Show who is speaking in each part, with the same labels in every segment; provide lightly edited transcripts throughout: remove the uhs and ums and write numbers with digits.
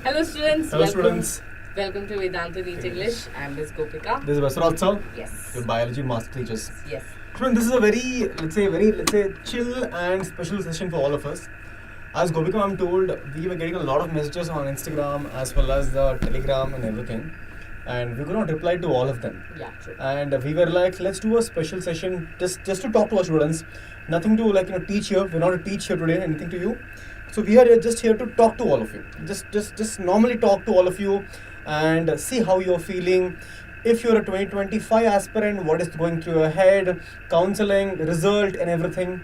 Speaker 1: Hello students.
Speaker 2: Hello students.
Speaker 1: Welcome to Vedantu NEET English. I'm Miss Gopika.
Speaker 2: This is Basavaraj Sir,
Speaker 1: Yes.
Speaker 2: your biology master teachers.
Speaker 1: Yes.
Speaker 2: Students, this is a very chill and special session for all of us. As Gopika Ma'am told, we were getting a lot of messages on Instagram as well as the Telegram and everything, and we could not reply to all of them.
Speaker 1: Yeah, true.
Speaker 2: And we were like, let's do a special session just to talk to our students. Nothing to teach here. We're not to teach here today anything to you. So we are just here to talk to all of you. Just normally talk to all of you and see how you're feeling. If you're a 2025 aspirant, what is going through your head, counseling, result and everything.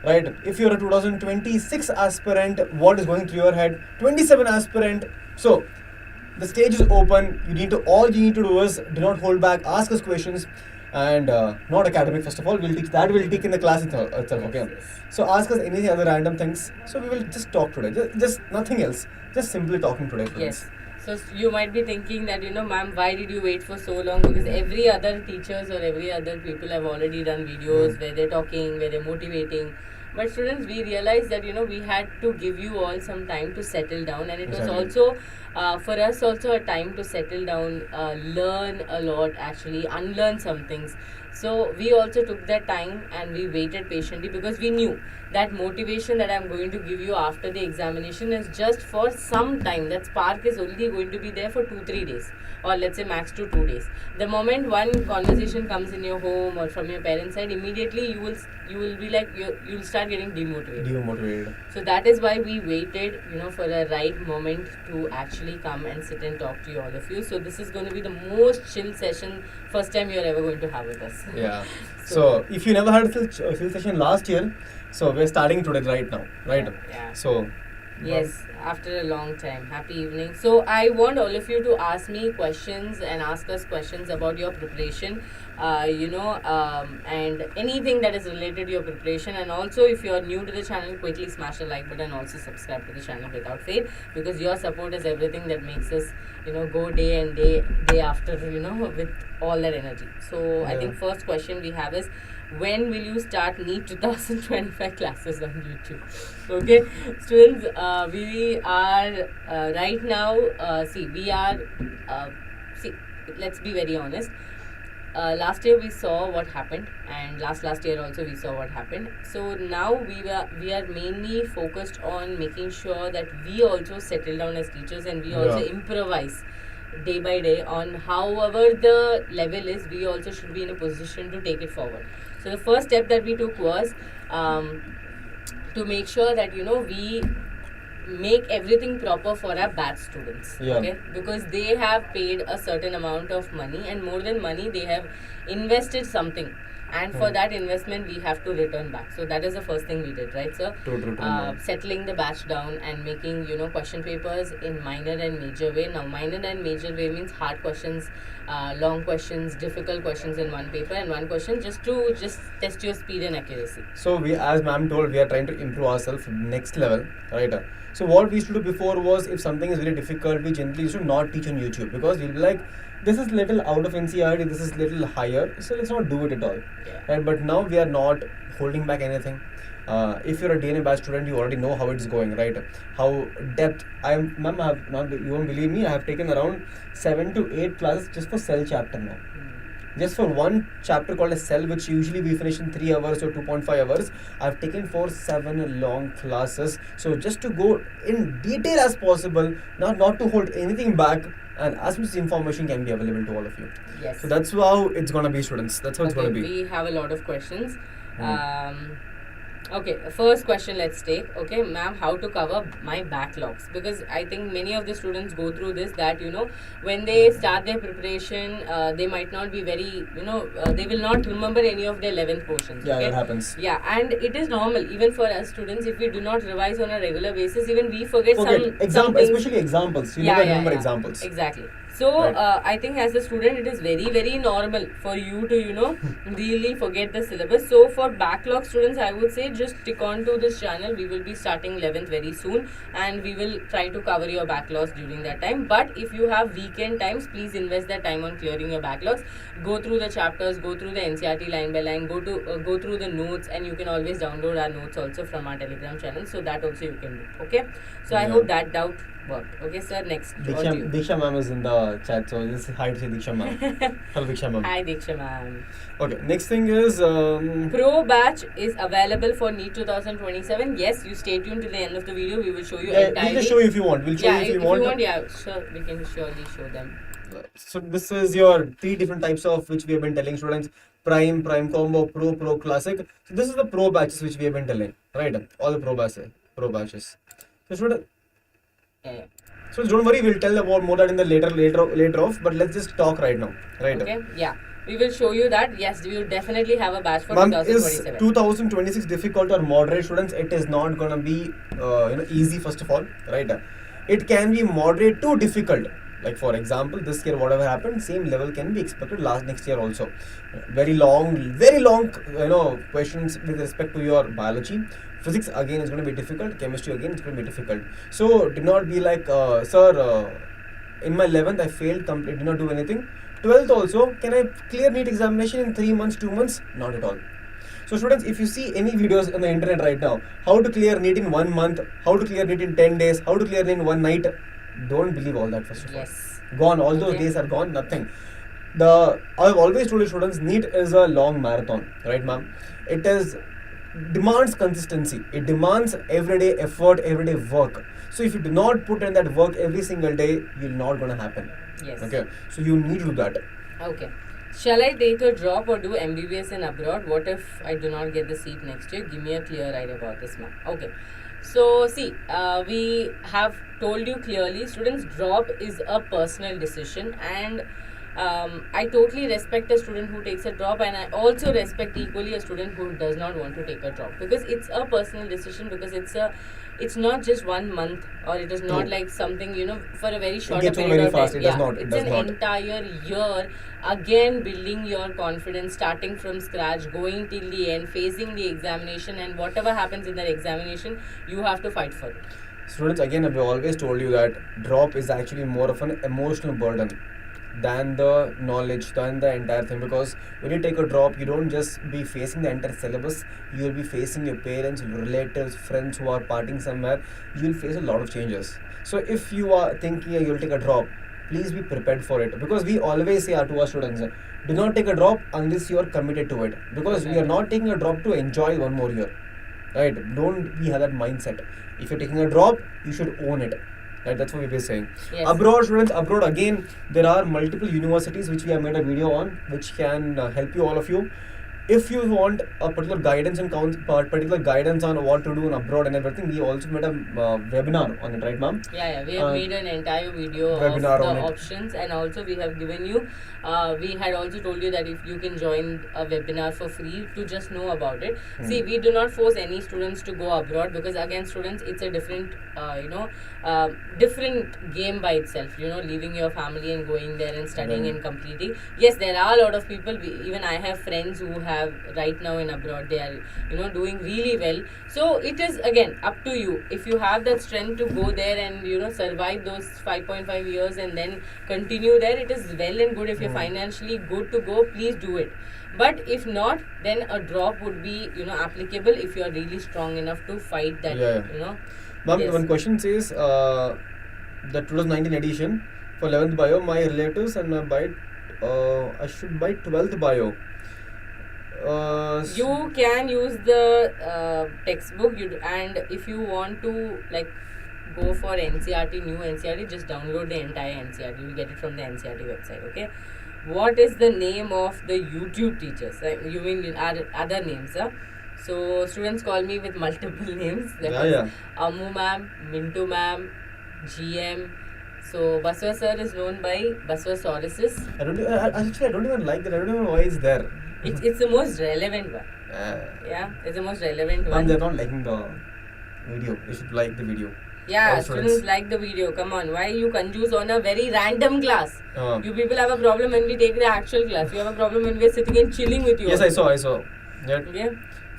Speaker 2: Right? If you're a 2026 aspirant, what is going through your head? 27 aspirant. So the stage is open. All you need to do is do not hold back. Ask us questions. And not academic, first of all, we'll teach in the class itself, okay?
Speaker 1: Yes.
Speaker 2: So ask us any other random things. So we will just talk today, just nothing else, just simply talking today.
Speaker 1: Yes. So you might be thinking that, ma'am, why did you wait for so long? Because every other teachers or every other people have already done videos where they're talking, where they're motivating. But students, we realized that, we had to give you all some time to settle down, and it
Speaker 2: Exactly.
Speaker 1: was also for us also a time to settle down, learn a lot, actually unlearn some things. So we also took that time and we waited patiently because we knew that motivation that I'm going to give you after the examination is just for some time. That spark is only going to be there for 2-3 days, or let's say max to 2 days. The moment one conversation comes in your home or from your parents' side, immediately you will be like you'll start getting demotivated. So that is why we waited, for the right moment to actually come and sit and talk to you, all of you. So this is going to be the most chill session, first time you're ever going to have with us.
Speaker 2: Yeah. So if you never had a chill session last year, so we're starting today right now, right?
Speaker 1: Yeah.
Speaker 2: So.
Speaker 1: Yes, after a long time. Happy evening. So I want all of you to ask me questions and ask us questions about your preparation, and anything that is related to your preparation. And also, if you are new to the channel, quickly smash the like button. Also subscribe to the channel without fail, because your support is everything that makes us, go day after, with all that energy. So I think first question we have is, when will you start NEET 2025 classes on YouTube? Okay, students, we are right now, let's be very honest. Last year we saw what happened, and last year also we saw what happened. So now we are mainly focused on making sure that we also settle down as teachers, and we also improvise day by day on however the level is. We also should be in a position to take it forward. So the first step that we took was to make sure that we make everything proper for our batch students.
Speaker 2: Yeah.
Speaker 1: Okay, because they have paid a certain amount of money, and more than money, they have invested something. And for that investment, we have to return back. So that is the first thing we did, right, sir?
Speaker 2: True.
Speaker 1: Settling the batch down and making, question papers in minor and major way. Now, minor and major way means hard questions, long questions, difficult questions in one paper, and one question just to test your speed and accuracy.
Speaker 2: So we, as ma'am told, we are trying to improve ourselves next level, right? So what we used to do before was, if something is really difficult, we generally used to not teach on YouTube, because we'll be like, this is little out of NCERT, this is little higher, so let's not do it at all.
Speaker 1: Yeah.
Speaker 2: Right? But now we are not holding back anything. If you're a DNA batch student, you already know how it's going, right? How depth. Ma'am, I have not. You won't believe me. I have taken around 7 to 8 classes just for cell chapter now. Just for one chapter called a cell, which usually we finish in 3 hours or 2.5 hours, I've taken for 7 long classes. So just to go in detail as possible, not to hold anything back, and as much information can be available to all of you.
Speaker 1: Yes.
Speaker 2: So that's how it's gonna be, students. That's how it's gonna be.
Speaker 1: We have a lot of questions. Okay, first question let's take. Okay, ma'am, how to cover my backlogs? Because I think many of the students go through this, that when they start their preparation, they might not be very, they will not remember any of their 11th portions.
Speaker 2: Yeah,
Speaker 1: okay?
Speaker 2: that happens.
Speaker 1: Yeah, and it is normal even for us students. If we do not revise on a regular basis, even we forget some
Speaker 2: examples,
Speaker 1: things.
Speaker 2: especially examples. You never remember examples.
Speaker 1: Exactly. So
Speaker 2: Right.
Speaker 1: I think as a student, it is very, very normal for you to really forget the syllabus. So for backlog students, I would say just stick on to this channel. We will be starting 11th very soon, and we will try to cover your backlogs during that time. But if you have weekend times, please invest that time on clearing your backlogs. Go through the chapters, go through the NCERT line by line, go through the notes, and you can always download our notes also from our Telegram channel. So that also you can do. Okay. So I hope that doubt worked. Okay, sir, next. All to
Speaker 2: Diksha,
Speaker 1: you.
Speaker 2: Diksha ma'am is in the chat, so just hi to say Diksha ma'am. Hello Diksha ma'am.
Speaker 1: Hi, Diksha ma'am.
Speaker 2: Okay, next thing is
Speaker 1: Pro batch is available for NEET 2027. Yes, you stay tuned to the end of the video. We will show you
Speaker 2: yeah,
Speaker 1: entirely.
Speaker 2: we'll just show you if you want. We'll show
Speaker 1: Yeah,
Speaker 2: you
Speaker 1: if
Speaker 2: if you want.
Speaker 1: yeah, sure, we can surely show them.
Speaker 2: So this is your 3 different types of which we have been telling students: prime, prime combo, pro, pro, classic. So this is the pro batches which we have been telling, right? All the pro batches. So student,
Speaker 1: Yeah.
Speaker 2: so don't worry, we'll tell about more that in the later off. But let's just talk right now, right?
Speaker 1: Okay. Yeah. We will show you that. Yes, we will definitely have a batch for
Speaker 2: Ma'am, is
Speaker 1: 2027.
Speaker 2: 2026 difficult or moderate, students? It is not gonna be easy first of all, right? It can be moderate to difficult. Like for example, this year whatever happened, same level can be expected next year also. Very long, questions with respect to your biology. Physics again is going to be difficult. Chemistry again is going to be difficult. So do not be like, sir, in my 11th I failed complete, did not do anything. 12th also, can I clear NEET examination in 3 months, 2 months? Not at all. So students, if you see any videos on the internet right now, how to clear NEET in 1 month, how to clear NEET in 10 days, how to clear NEET in 1 night, don't believe all that first of all.
Speaker 1: Yes.
Speaker 2: Gone, all those days are gone, nothing. I've always told students, NEET is a long marathon, right ma'am? It demands consistency. It demands everyday effort, everyday work. So if you do not put in that work every single day, you're not gonna happen.
Speaker 1: Yes.
Speaker 2: Okay. So you need to do that.
Speaker 1: Okay. Shall I take a drop or do MBBS in abroad? What if I do not get the seat next year? Give me a clear idea about this, ma'am. Okay. So, see, we have told you clearly, students, drop is a personal decision, and I totally respect a student who takes a drop, and I also respect equally a student who does not want to take a drop, because it's a personal decision, because it's not just 1 month, or it is not like something, for a very short period
Speaker 2: very
Speaker 1: of
Speaker 2: fast.
Speaker 1: time.
Speaker 2: It does not. It
Speaker 1: It's
Speaker 2: does
Speaker 1: an
Speaker 2: not.
Speaker 1: entire year, again building your confidence, starting from scratch, going till the end, facing the examination, and whatever happens in that examination, you have to fight for it.
Speaker 2: Students, again, I've always told you that drop is actually more of an emotional burden than the knowledge, than the entire thing. Because when you take a drop, you don't just be facing the entire syllabus, you will be facing your parents, relatives, friends who are partying somewhere. You will face a lot of changes. So if you are thinking you will take a drop, please be prepared for it. Because we always say to our students, do not take a drop unless you are committed to it. Because we are not taking a drop to enjoy 1 more year. Right? Don't we have that mindset. If you're taking a drop, you should own it. Right? That's what we were saying.
Speaker 1: Yes.
Speaker 2: Abroad, students, abroad again, there are multiple universities which we have made a video on, which can help you, all of you. If you want a particular guidance and particular guidance on what to do in abroad and everything, we also made a webinar on it, right, ma'am?
Speaker 1: Yeah, we have made an entire video of
Speaker 2: webinar
Speaker 1: the
Speaker 2: on it.
Speaker 1: options, and also we have given you, we had also told you that if you can join a webinar for free to just know about it. See, we do not force any students to go abroad, because again, students, it's a different, different game by itself, leaving your family and going there and studying and completing. Yes, there are a lot of people, even I have friends who have right now in abroad, they are, doing really well. So it is again up to you. If you have that strength to go there and, survive those 5.5 years and then continue there, it is well and good. If you're financially good to go, please do it. But if not, then a drop would be, applicable if you are really strong enough to fight that,
Speaker 2: Ma'am,
Speaker 1: Yes.
Speaker 2: one question says, the 2019 edition for 11th bio, my relatives and I should buy 12th bio.
Speaker 1: You can use the textbook, and if you want to go for NCERT, new NCERT, just download the entire NCERT. You will get it from the NCERT website. Okay. What is the name of the YouTube teachers? You mean other names, huh? So students call me with multiple names. Ammu ma'am, Mintu ma'am, GM. So Baswa sir is known by Baswasauruses.
Speaker 2: I don't even like that. I don't even know why it's there.
Speaker 1: It's the most relevant one. Yeah, it's the most relevant one.
Speaker 2: And they're not liking the video. They should like the video.
Speaker 1: Yeah,
Speaker 2: All
Speaker 1: students like the video. Come on, why you confuse on a very random class?
Speaker 2: Uh.
Speaker 1: You people have a problem when we take the actual class. You have a problem when we are sitting and chilling with you.
Speaker 2: Yes, I saw. Yeah.
Speaker 1: Okay.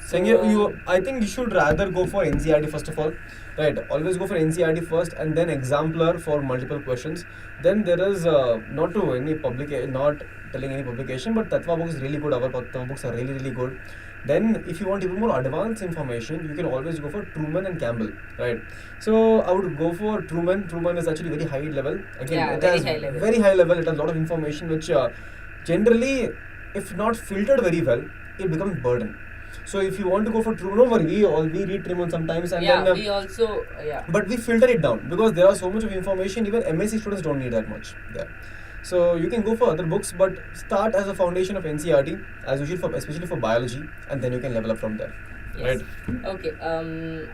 Speaker 2: Saying I think you should rather go for NCERT first of all. Right, always go for NCERT first and then exemplar for multiple questions. Then there is not telling any publication, but Tattva book is really good. Our Tattva books are really, really good. Then if you want even more advanced information, you can always go for Truman and Campbell, right? So I would go for Truman. Truman is actually very high level. Again,
Speaker 1: Yeah,
Speaker 2: it
Speaker 1: very
Speaker 2: has
Speaker 1: high level.
Speaker 2: very high level. It has a lot of information which generally, if not filtered very well, it becomes burden. So if you want to go for Truman, don't worry, we read Truman sometimes, and
Speaker 1: Yeah,
Speaker 2: then
Speaker 1: we also, yeah.
Speaker 2: but we filter it down because there are so much of information. Even MSc students don't need that much there. So you can go for other books, but start as a foundation of NCERT as usual, for especially for biology, and then you can level up from there.
Speaker 1: Yes.
Speaker 2: Right?
Speaker 1: Okay.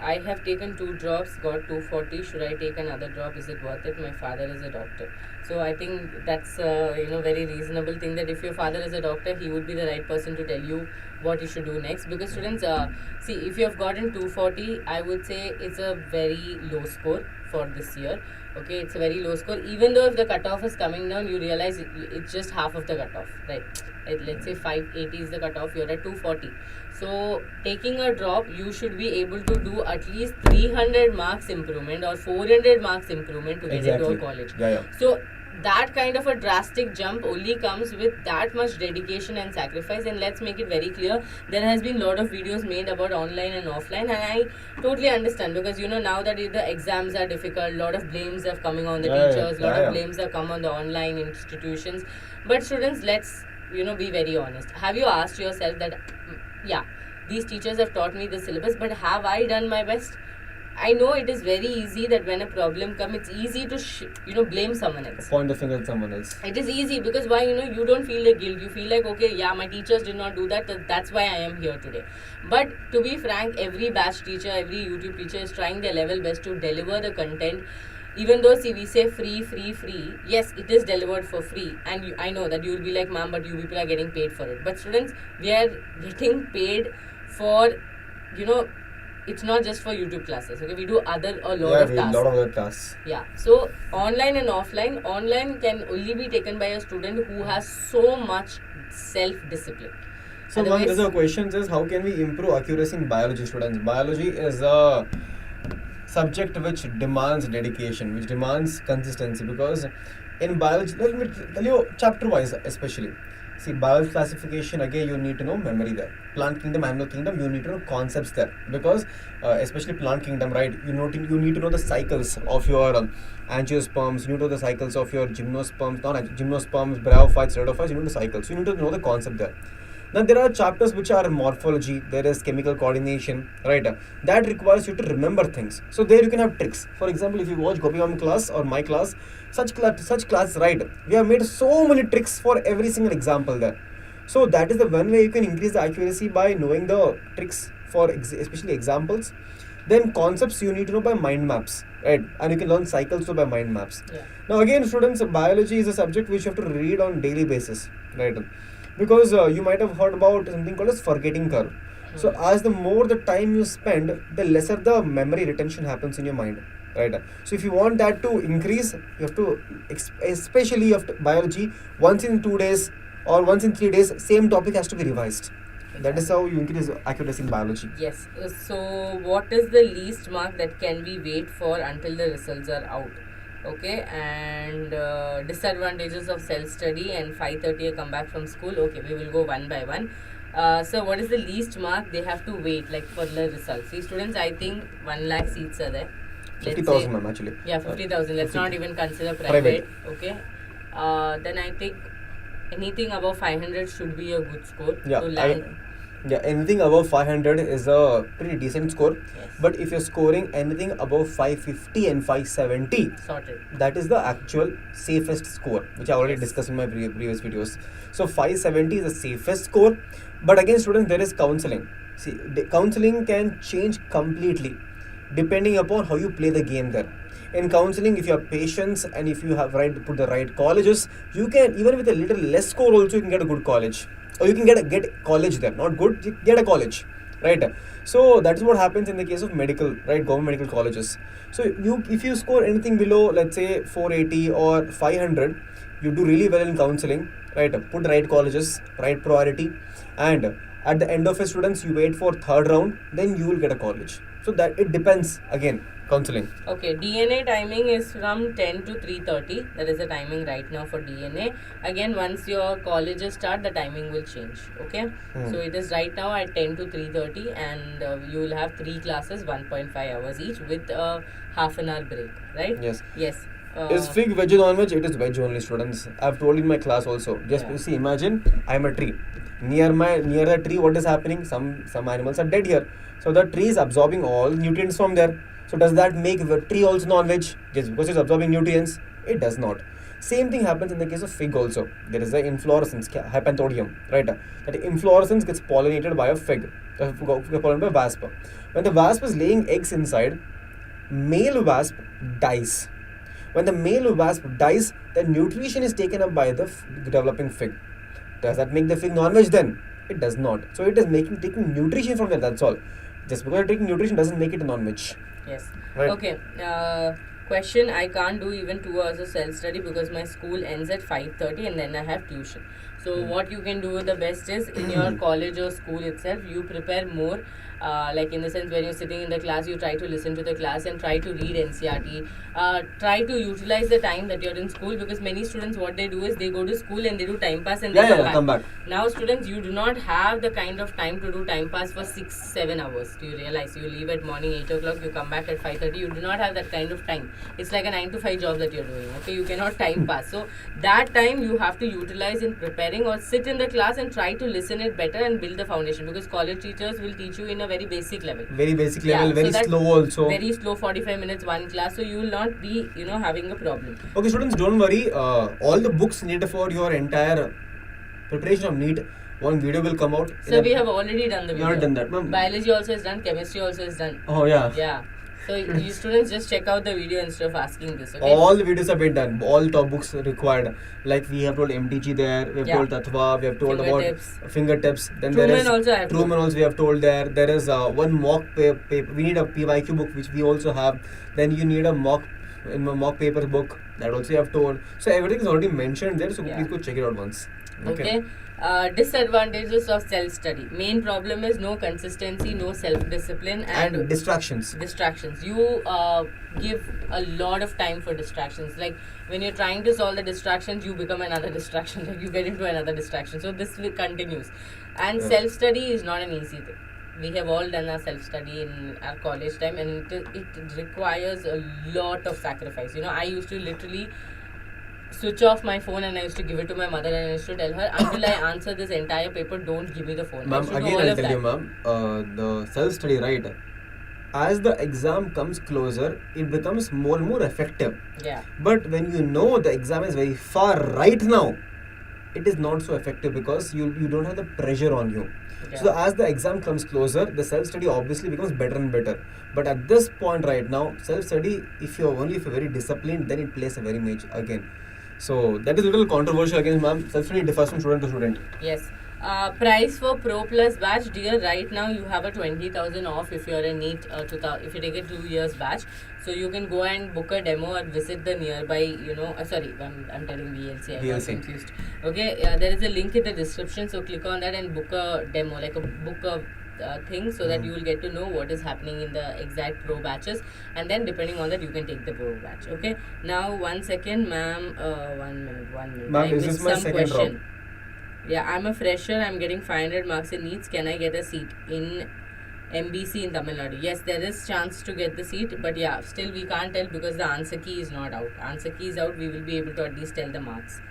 Speaker 1: I have taken 2 drops, got 240. Should I take another drop? Is it worth it? My father is a doctor. So I think that's very reasonable thing, that if your father is a doctor, he would be the right person to tell you what you should do next. Because students, see, if you have gotten 240, I would say it's a very low score for this year. Okay, it's a very low score. Even though if the cutoff is coming down, you realize it's just half of the cutoff, right? Let's say 580 is the cutoff, you're at 240. So taking a drop, you should be able to do at least 300 marks improvement or 400 marks improvement to get into a college.
Speaker 2: Yeah.
Speaker 1: So that kind of a drastic jump only comes with that much dedication and sacrifice. And let's make it very clear, there has been a lot of videos made about online and offline, and I totally understand, because now that the exams are difficult, a lot of blames are coming on the teachers, a lot of blames have come on the online institutions. But students, let's be very honest. Have you asked yourself that, yeah, these teachers have taught me the syllabus, but have I done my best? I know it is very easy that when a problem comes, it's easy to blame someone else.
Speaker 2: Point the finger at someone else.
Speaker 1: It is easy because why? You don't feel the guilt. You feel like, okay, yeah, my teachers did not do that. That's why I am here today. But to be frank, every batch teacher, every YouTube teacher is trying their level best to deliver the content. Even though, see, we say free, yes, it is delivered for free. And I know that you will be like, ma'am, but you people are getting paid for it. But students, we are getting paid for, it's not just for YouTube classes. Okay, we do a lot of tasks.
Speaker 2: A lot of other tasks.
Speaker 1: Yeah. So online and offline. Online can only be taken by a student who has so much self-discipline.
Speaker 2: So one of the questions is, how can we improve accuracy in biology, students? Biology is a subject which demands dedication, which demands consistency, because in biology, let me tell you chapter wise especially. See, biology classification, again, you need to know memory there. Plant kingdom, animal kingdom, you need to know concepts there, because especially plant kingdom, right? You need to know the cycles of your angiosperms. You need to know the cycles of your gymnosperms, bryophytes, pteridophytes. You need the cycles. You need to know the concept there. Then there are chapters which are morphology, there is chemical coordination, right? That requires you to remember things. So there you can have tricks. For example, if you watch Gopika Ma'am class or my class, such class, right? We have made so many tricks for every single example there. So that is the one way you can increase the accuracy, by knowing the tricks for especially examples. Then concepts you need to know by mind maps, right? And you can learn cycles by mind maps.
Speaker 1: Yeah.
Speaker 2: Now again, students, biology is a subject which you have to read on daily basis, right? Because you might have heard about something called as forgetting curve. So as the more the time you spend, the lesser the memory retention happens in your mind, right? So if you want that to increase, you have to, especially of biology, once in 2 days or once in 3 days, same topic has to be revised. That is how you increase accuracy in biology.
Speaker 1: Yes. So what is the least mark that can we wait for until the results are out? Okay, and disadvantages of self-study and 5:30 I come back from school. Okay, we will go one by one. So what is the least mark they have to wait, like, for the results? See, students, I think 1 lakh seats are there.
Speaker 2: 50,000, ma'am, actually.
Speaker 1: Yeah, 50,000. Let's not even consider private. Okay. Then I think anything above 500 should be a good score to land.
Speaker 2: Anything above 500 is a pretty decent score.
Speaker 1: Yes.
Speaker 2: But if you're scoring anything above 550 and 570,
Speaker 1: sorted.
Speaker 2: That is the actual safest score, which I already discussed in my previous videos. So 570 is the safest score. But again, students, there is counseling. See, the counseling can change completely depending upon how you play the game there. In counseling, if you have patience and if you have put the right colleges, you can, even with a little less score also, you can get a good college. Or you can get college there, not good, you get a college, right? So that is what happens in the case of medical, right? Government medical colleges. So if you score anything below, let's say 480 or 500, you do really well in counseling, right? Put the right colleges, right priority, and at the end of it, students, you wait for third round, then you will get a college. So that it depends again. counseling.
Speaker 1: Okay, DNA timing is from 10 to 3:30. That is the timing right now for DNA. Again, once your colleges start, the timing will change. Okay, so it is right now at 10 to 3:30, and you will have 3 classes, 1.5 hours each, with a half an hour break. Right?
Speaker 2: Yes.
Speaker 1: Yes.
Speaker 2: Is fig veg or non-veg? It is veg only, students. I've told in my class also. Just see, imagine I'm a tree. Near the tree, what is happening? Some animals are dead here. So the tree is absorbing all nutrients from there. So does that make the tree also non-veg? Yes, because it's absorbing nutrients. It does not. Same thing happens in the case of fig also. There is the inflorescence, hypanthodium, right? That inflorescence gets pollinated by a fig, pollinated by wasp. When the wasp is laying eggs inside, male wasp dies. When the male wasp dies, the nutrition is taken up by the developing fig. Does that make the fig non-veg then? It does not. So it is taking nutrition from there, that's all. Just because you're taking nutrition doesn't make it a non-veg.
Speaker 1: Yes.
Speaker 2: Right.
Speaker 1: Okay. Question, I can't do even 2 hours of self-study because my school ends at 5:30 and then I have tuition. So what you can do the best is, in your college or school itself, you prepare more. Like in the sense, when you're sitting in the class, you try to listen to the class and try to read NCERT. Try to utilize the time that you're in school, because many students, what they do is they go to school and they do time pass and they come back. Now students, you do not have the kind of time to do time pass for 6-7 hours. Do you realize? You leave at morning 8 o'clock, you come back at 5:30. You do not have that kind of time. It's like a 9 to 5 job that you're doing. Okay, you cannot time pass. So that time you have to utilize in preparing, or sit in the class and try to listen it better and build the foundation, because college teachers will teach you in a very basic level.
Speaker 2: Very basic level, very slow also.
Speaker 1: Very slow, 45 minutes one class, so you will not be, having a problem.
Speaker 2: Okay, students, don't worry. All the books needed for your entire preparation of NEET, one video will come out.
Speaker 1: So we have already done the video.
Speaker 2: You have done that, ma'am.
Speaker 1: Biology also is done, chemistry also is done.
Speaker 2: Oh yeah.
Speaker 1: Yeah. So you students just check out the video instead of asking this. Okay.
Speaker 2: All the videos have been done. All top books required. Like we have told MTG there. We have told Tattva. We have told about fingertips. Then
Speaker 1: Truman
Speaker 2: there is
Speaker 1: also
Speaker 2: Truman also we have told there. There is one mock paper. We need a PYQ book which we also have. Then you need a mock paper book that also you have told. So everything is already mentioned there. So please go check it out once.
Speaker 1: Okay. Disadvantages of self-study. Main problem is no consistency, no self-discipline, and
Speaker 2: distractions.
Speaker 1: You give a lot of time for distractions. Like when you're trying to solve the distractions, you become another distraction. Like you get into another distraction. So this continues. And self-study is not an easy thing. We have all done our self-study in our college time, and it requires a lot of sacrifice. I used to literally switch off my phone and I used to give it to my mother, and I used to tell her, until I answer this entire paper, don't give me the phone.
Speaker 2: Ma'am, again I'll tell you, ma'am, the self-study, right, as the exam comes closer, it becomes more and more effective.
Speaker 1: Yeah.
Speaker 2: But when you know the exam is very far right now, it is not so effective because you don't have the pressure on you. Yeah. So as the exam comes closer, the self-study obviously becomes better and better. But at this point right now, self-study, if you're very disciplined, then it plays a very major again. So that is a little controversial again, ma'am. Self-study differs from student to student.
Speaker 1: Yes. Price for Pro Plus batch, dear. Right now you have a 20,000 off if you're a NEET. If you take a 2 years batch, so you can go and book a demo or visit the nearby. Sorry, I'm telling VLC. I got confused. Okay, there is a link in the description. So click on that and book a demo, like book a thing, so that you will get to know what is happening in the exact pro batches, and then depending on that you can take the pro batch. Okay. Now 1 second, ma'am. 1 minute.
Speaker 2: Ma'am, is this my second drop?
Speaker 1: Yeah, I'm a fresher. I'm getting 500 marks in NEETs. Can I get a seat in MBC in Tamil Nadu? Yes, there is chance to get the seat, but yeah, still we can't tell because the answer key is not out. Answer key is out, we will be able to at least tell the marks.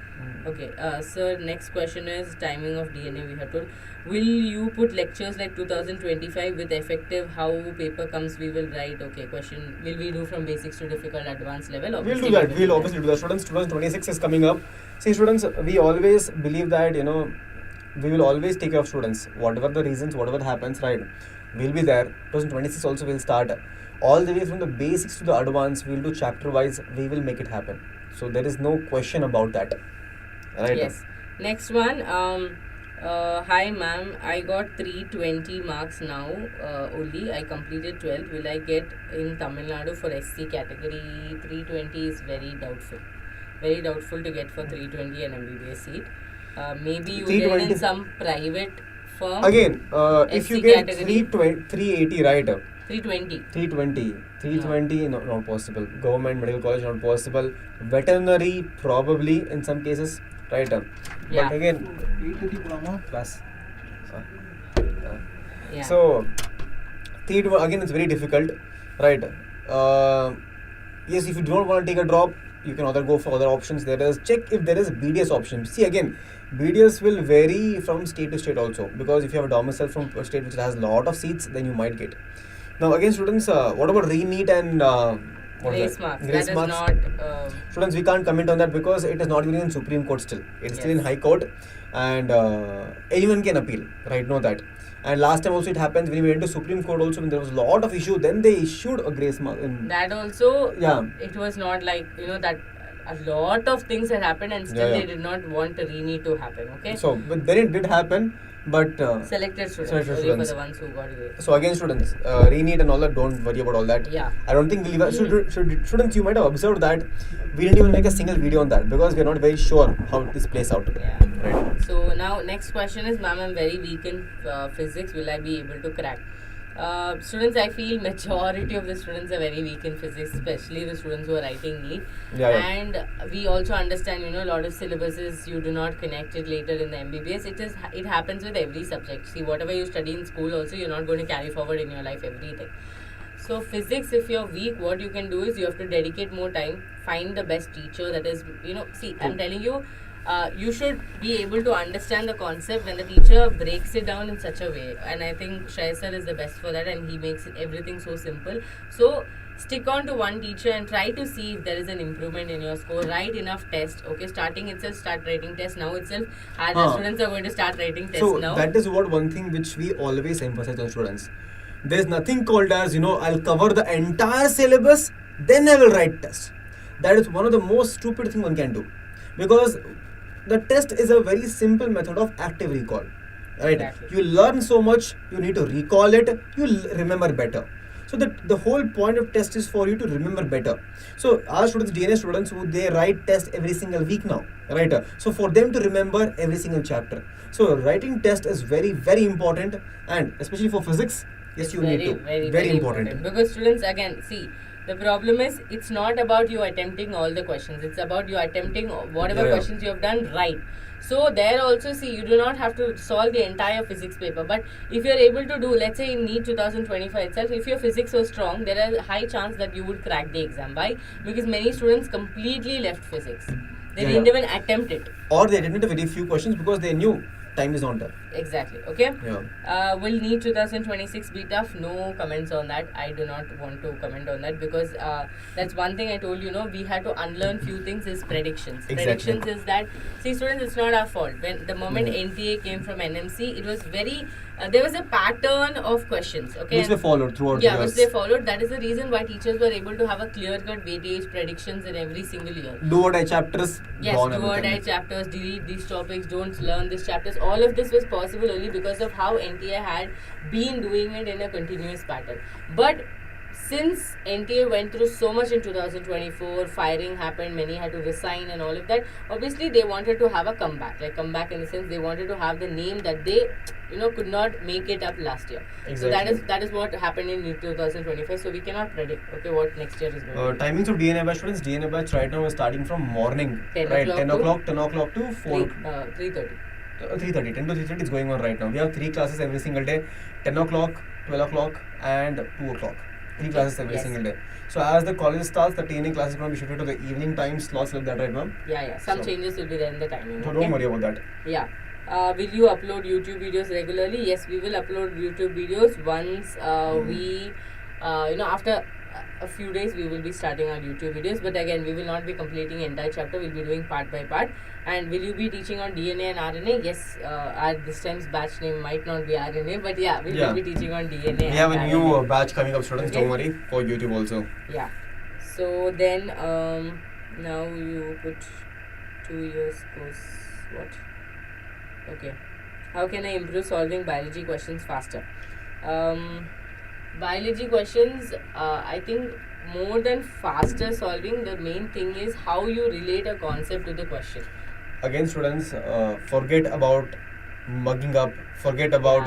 Speaker 1: Okay, sir, next question is timing of DNA. We have told. Will you put lectures like 2025 with effective how paper comes we will write? Okay, question, will we do from basics to difficult advanced level?
Speaker 2: We'll do that. We'll obviously do that. Students, 2026 is coming up. See, students, we always believe that, we will always take care of students. Whatever the reasons, whatever happens, right, we'll be there. 2026 also will start. All the way from the basics to the advanced, we'll do chapter wise, we will make it happen. So there is no question about that. Right?
Speaker 1: Yes. Next one. Hi ma'am, I got 320 marks now only. I completed 12. Will I get in Tamil Nadu for SC category? 320 is very doubtful. Very doubtful to get for 320 an MBBS seat. Maybe you get in some private firm.
Speaker 2: Again, if you get 380, right,
Speaker 1: 320.
Speaker 2: 320, no, not possible. Government medical college, not possible. Veterinary, probably in some cases, right?
Speaker 1: Yeah.
Speaker 2: But again, 830 class.
Speaker 1: Yeah.
Speaker 2: So, again, it's very difficult, right? Yes, if you don't want to take a drop, you can either go for other options. Check if there is BDS option. See, again, BDS will vary from state to state also, because if you have a domicile from a state which has a lot of seats, then you might get. Now, again, students, what about re-NEET and
Speaker 1: Grace marks.
Speaker 2: Grace
Speaker 1: That
Speaker 2: marks.
Speaker 1: is not.
Speaker 2: Students, we can't comment on that because it is not even in Supreme Court still. It's still in
Speaker 1: Yes.
Speaker 2: High Court, and anyone can appeal. Right? Know that. And last time also it happened when we went to Supreme Court also, when there was a lot of issue. Then they issued a grace mark.
Speaker 1: That also.
Speaker 2: Yeah.
Speaker 1: It was not like that. A lot of things had happened, and still they did not want the re-NEET to happen. Okay.
Speaker 2: So, but then it did happen. But
Speaker 1: Selected students,
Speaker 2: selected
Speaker 1: only
Speaker 2: students.
Speaker 1: for the ones who got it.
Speaker 2: So again, students, re-NEET and all that, don't worry about all that.
Speaker 1: Yeah.
Speaker 2: I don't think we'll students, you might have observed that we didn't even make a single video on that because we're not very sure how this plays out.
Speaker 1: Yeah.
Speaker 2: Right.
Speaker 1: So now next question is, ma'am, I'm very weak in physics. Will I be able to crack? Students, I feel majority of the students are very weak in physics, especially the students who are writing NEET.
Speaker 2: Yeah.
Speaker 1: And we also understand, a lot of syllabuses you do not connect it later in the MBBS. It happens with every subject. See, whatever you study in school also, you're not going to carry forward in your life everything. So physics, if you're weak, what you can do is you have to dedicate more time, find the best teacher that is, see, I'm telling you, you should be able to understand the concept when the teacher breaks it down in such a way. And I think Shay sir is the best for that, and he makes everything so simple. So stick on to one teacher and try to see if there is an improvement in your score. Write enough tests. Okay, starting itself, start writing tests now itself. The students are going to start writing tests now.
Speaker 2: So that is one thing which we always emphasize on students. There is nothing called as, I'll cover the entire syllabus, then I will write tests. That is one of the most stupid thing one can do. Because the test is a very simple method of active recall. Right?
Speaker 1: Exactly.
Speaker 2: You learn so much, you need to recall it, you'll remember better. So the whole point of test is for you to remember better. So our students, DNA students, they write tests every single week now. Right? So for them to remember every single chapter. So writing test is very, very important, and especially for physics, yes, you need to. Very important.
Speaker 1: Because students, again, see, the problem is it's not about you attempting all the questions. It's about you attempting whatever questions you have done right. So there also, see, you do not have to solve the entire physics paper. But if you are able to do, let's say in NEET 2025 itself, if your physics was strong, there is a high chance that you would crack the exam. Why? Because many students completely left physics. They didn't even attempt it.
Speaker 2: Or they attempted very few questions because they knew time is not there.
Speaker 1: Exactly. Okay.
Speaker 2: Yeah.
Speaker 1: Will NEET 2026 be tough? No comments on that. I do not want to comment on that because that's one thing I told you. We had to unlearn few things. Is predictions.
Speaker 2: Exactly.
Speaker 1: Predictions is that, see, students, it's not our fault. When the moment NTA came from NMC, it was very. There was a pattern of questions. Okay.
Speaker 2: Which they followed throughout.
Speaker 1: Yeah, which they followed. That is the reason why teachers were able to have a clear-cut weightage predictions in every single year.
Speaker 2: Do or die chapters.
Speaker 1: Yes, do or die chapters, delete these topics, don't learn these chapters. All of this was possible only because of how NTA had been doing it in a continuous pattern. But since NTA went through so much in 2024, firing happened, many had to resign and all of that, obviously they wanted to have a comeback. Like comeback in the sense they wanted to have the name that they could not make it up last year.
Speaker 2: Exactly.
Speaker 1: So that is what happened in 2025. So we cannot predict what next year is going to be.
Speaker 2: Timings of DNA batch, students. DNA batch right now is starting from morning.
Speaker 1: 10
Speaker 2: right?
Speaker 1: o'clock
Speaker 2: 10 o'clock to 4.
Speaker 1: 3:30.
Speaker 2: 3:30. 10 to 3:30 is going on right now. We have 3 classes every single day. 10 o'clock, 12 o'clock and 2 o'clock. 3 classes every single day. So as the college starts, the training class is going to be shifted to the evening time slots like that, right, ma'am?
Speaker 1: Yeah. Some changes will be there in the timing.
Speaker 2: So don't worry about that.
Speaker 1: Yeah. Will you upload YouTube videos regularly? Yes, we will upload YouTube videos once we, after a few days we will be starting our YouTube videos. But again, we will not be completing entire chapter. We'll be doing part by part. And will you be teaching on DNA and RNA? Yes, this time's batch name might not be RNA, but yeah, we will be teaching on DNA.
Speaker 2: We have a new batch coming up, students. Don't worry, for YouTube also.
Speaker 1: Yeah. So then, now you put 2 years course. What? Okay. How can I improve solving biology questions faster? Biology questions, I think more than faster solving, the main thing is how you relate a concept to the question.
Speaker 2: Again, students, forget about mugging up. Forget about,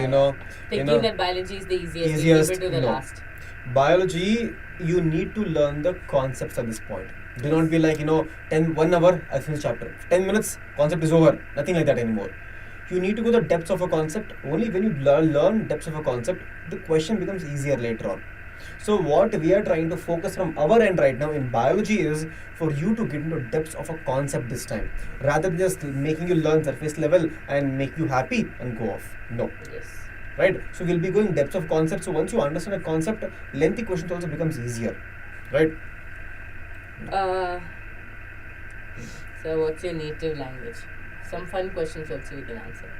Speaker 1: Thinking that biology is the easiest. Leave it to the last.
Speaker 2: Biology, you need to learn the concepts at this point. Do not be like, 1 hour, I finish chapter. 10 minutes, concept is over. Nothing like that anymore. You need to go the depths of a concept. Only when you learn depths of a concept, the question becomes easier later on. So what we are trying to focus from our end right now in biology is for you to get into depths of a concept this time, rather than just making you learn surface level and make you happy and go off. No.
Speaker 1: Yes.
Speaker 2: Right? So we'll be going depths of concept. So once you understand a concept, lengthy questions also becomes easier. Right?
Speaker 1: So what's your native language? Some fun questions also we can answer.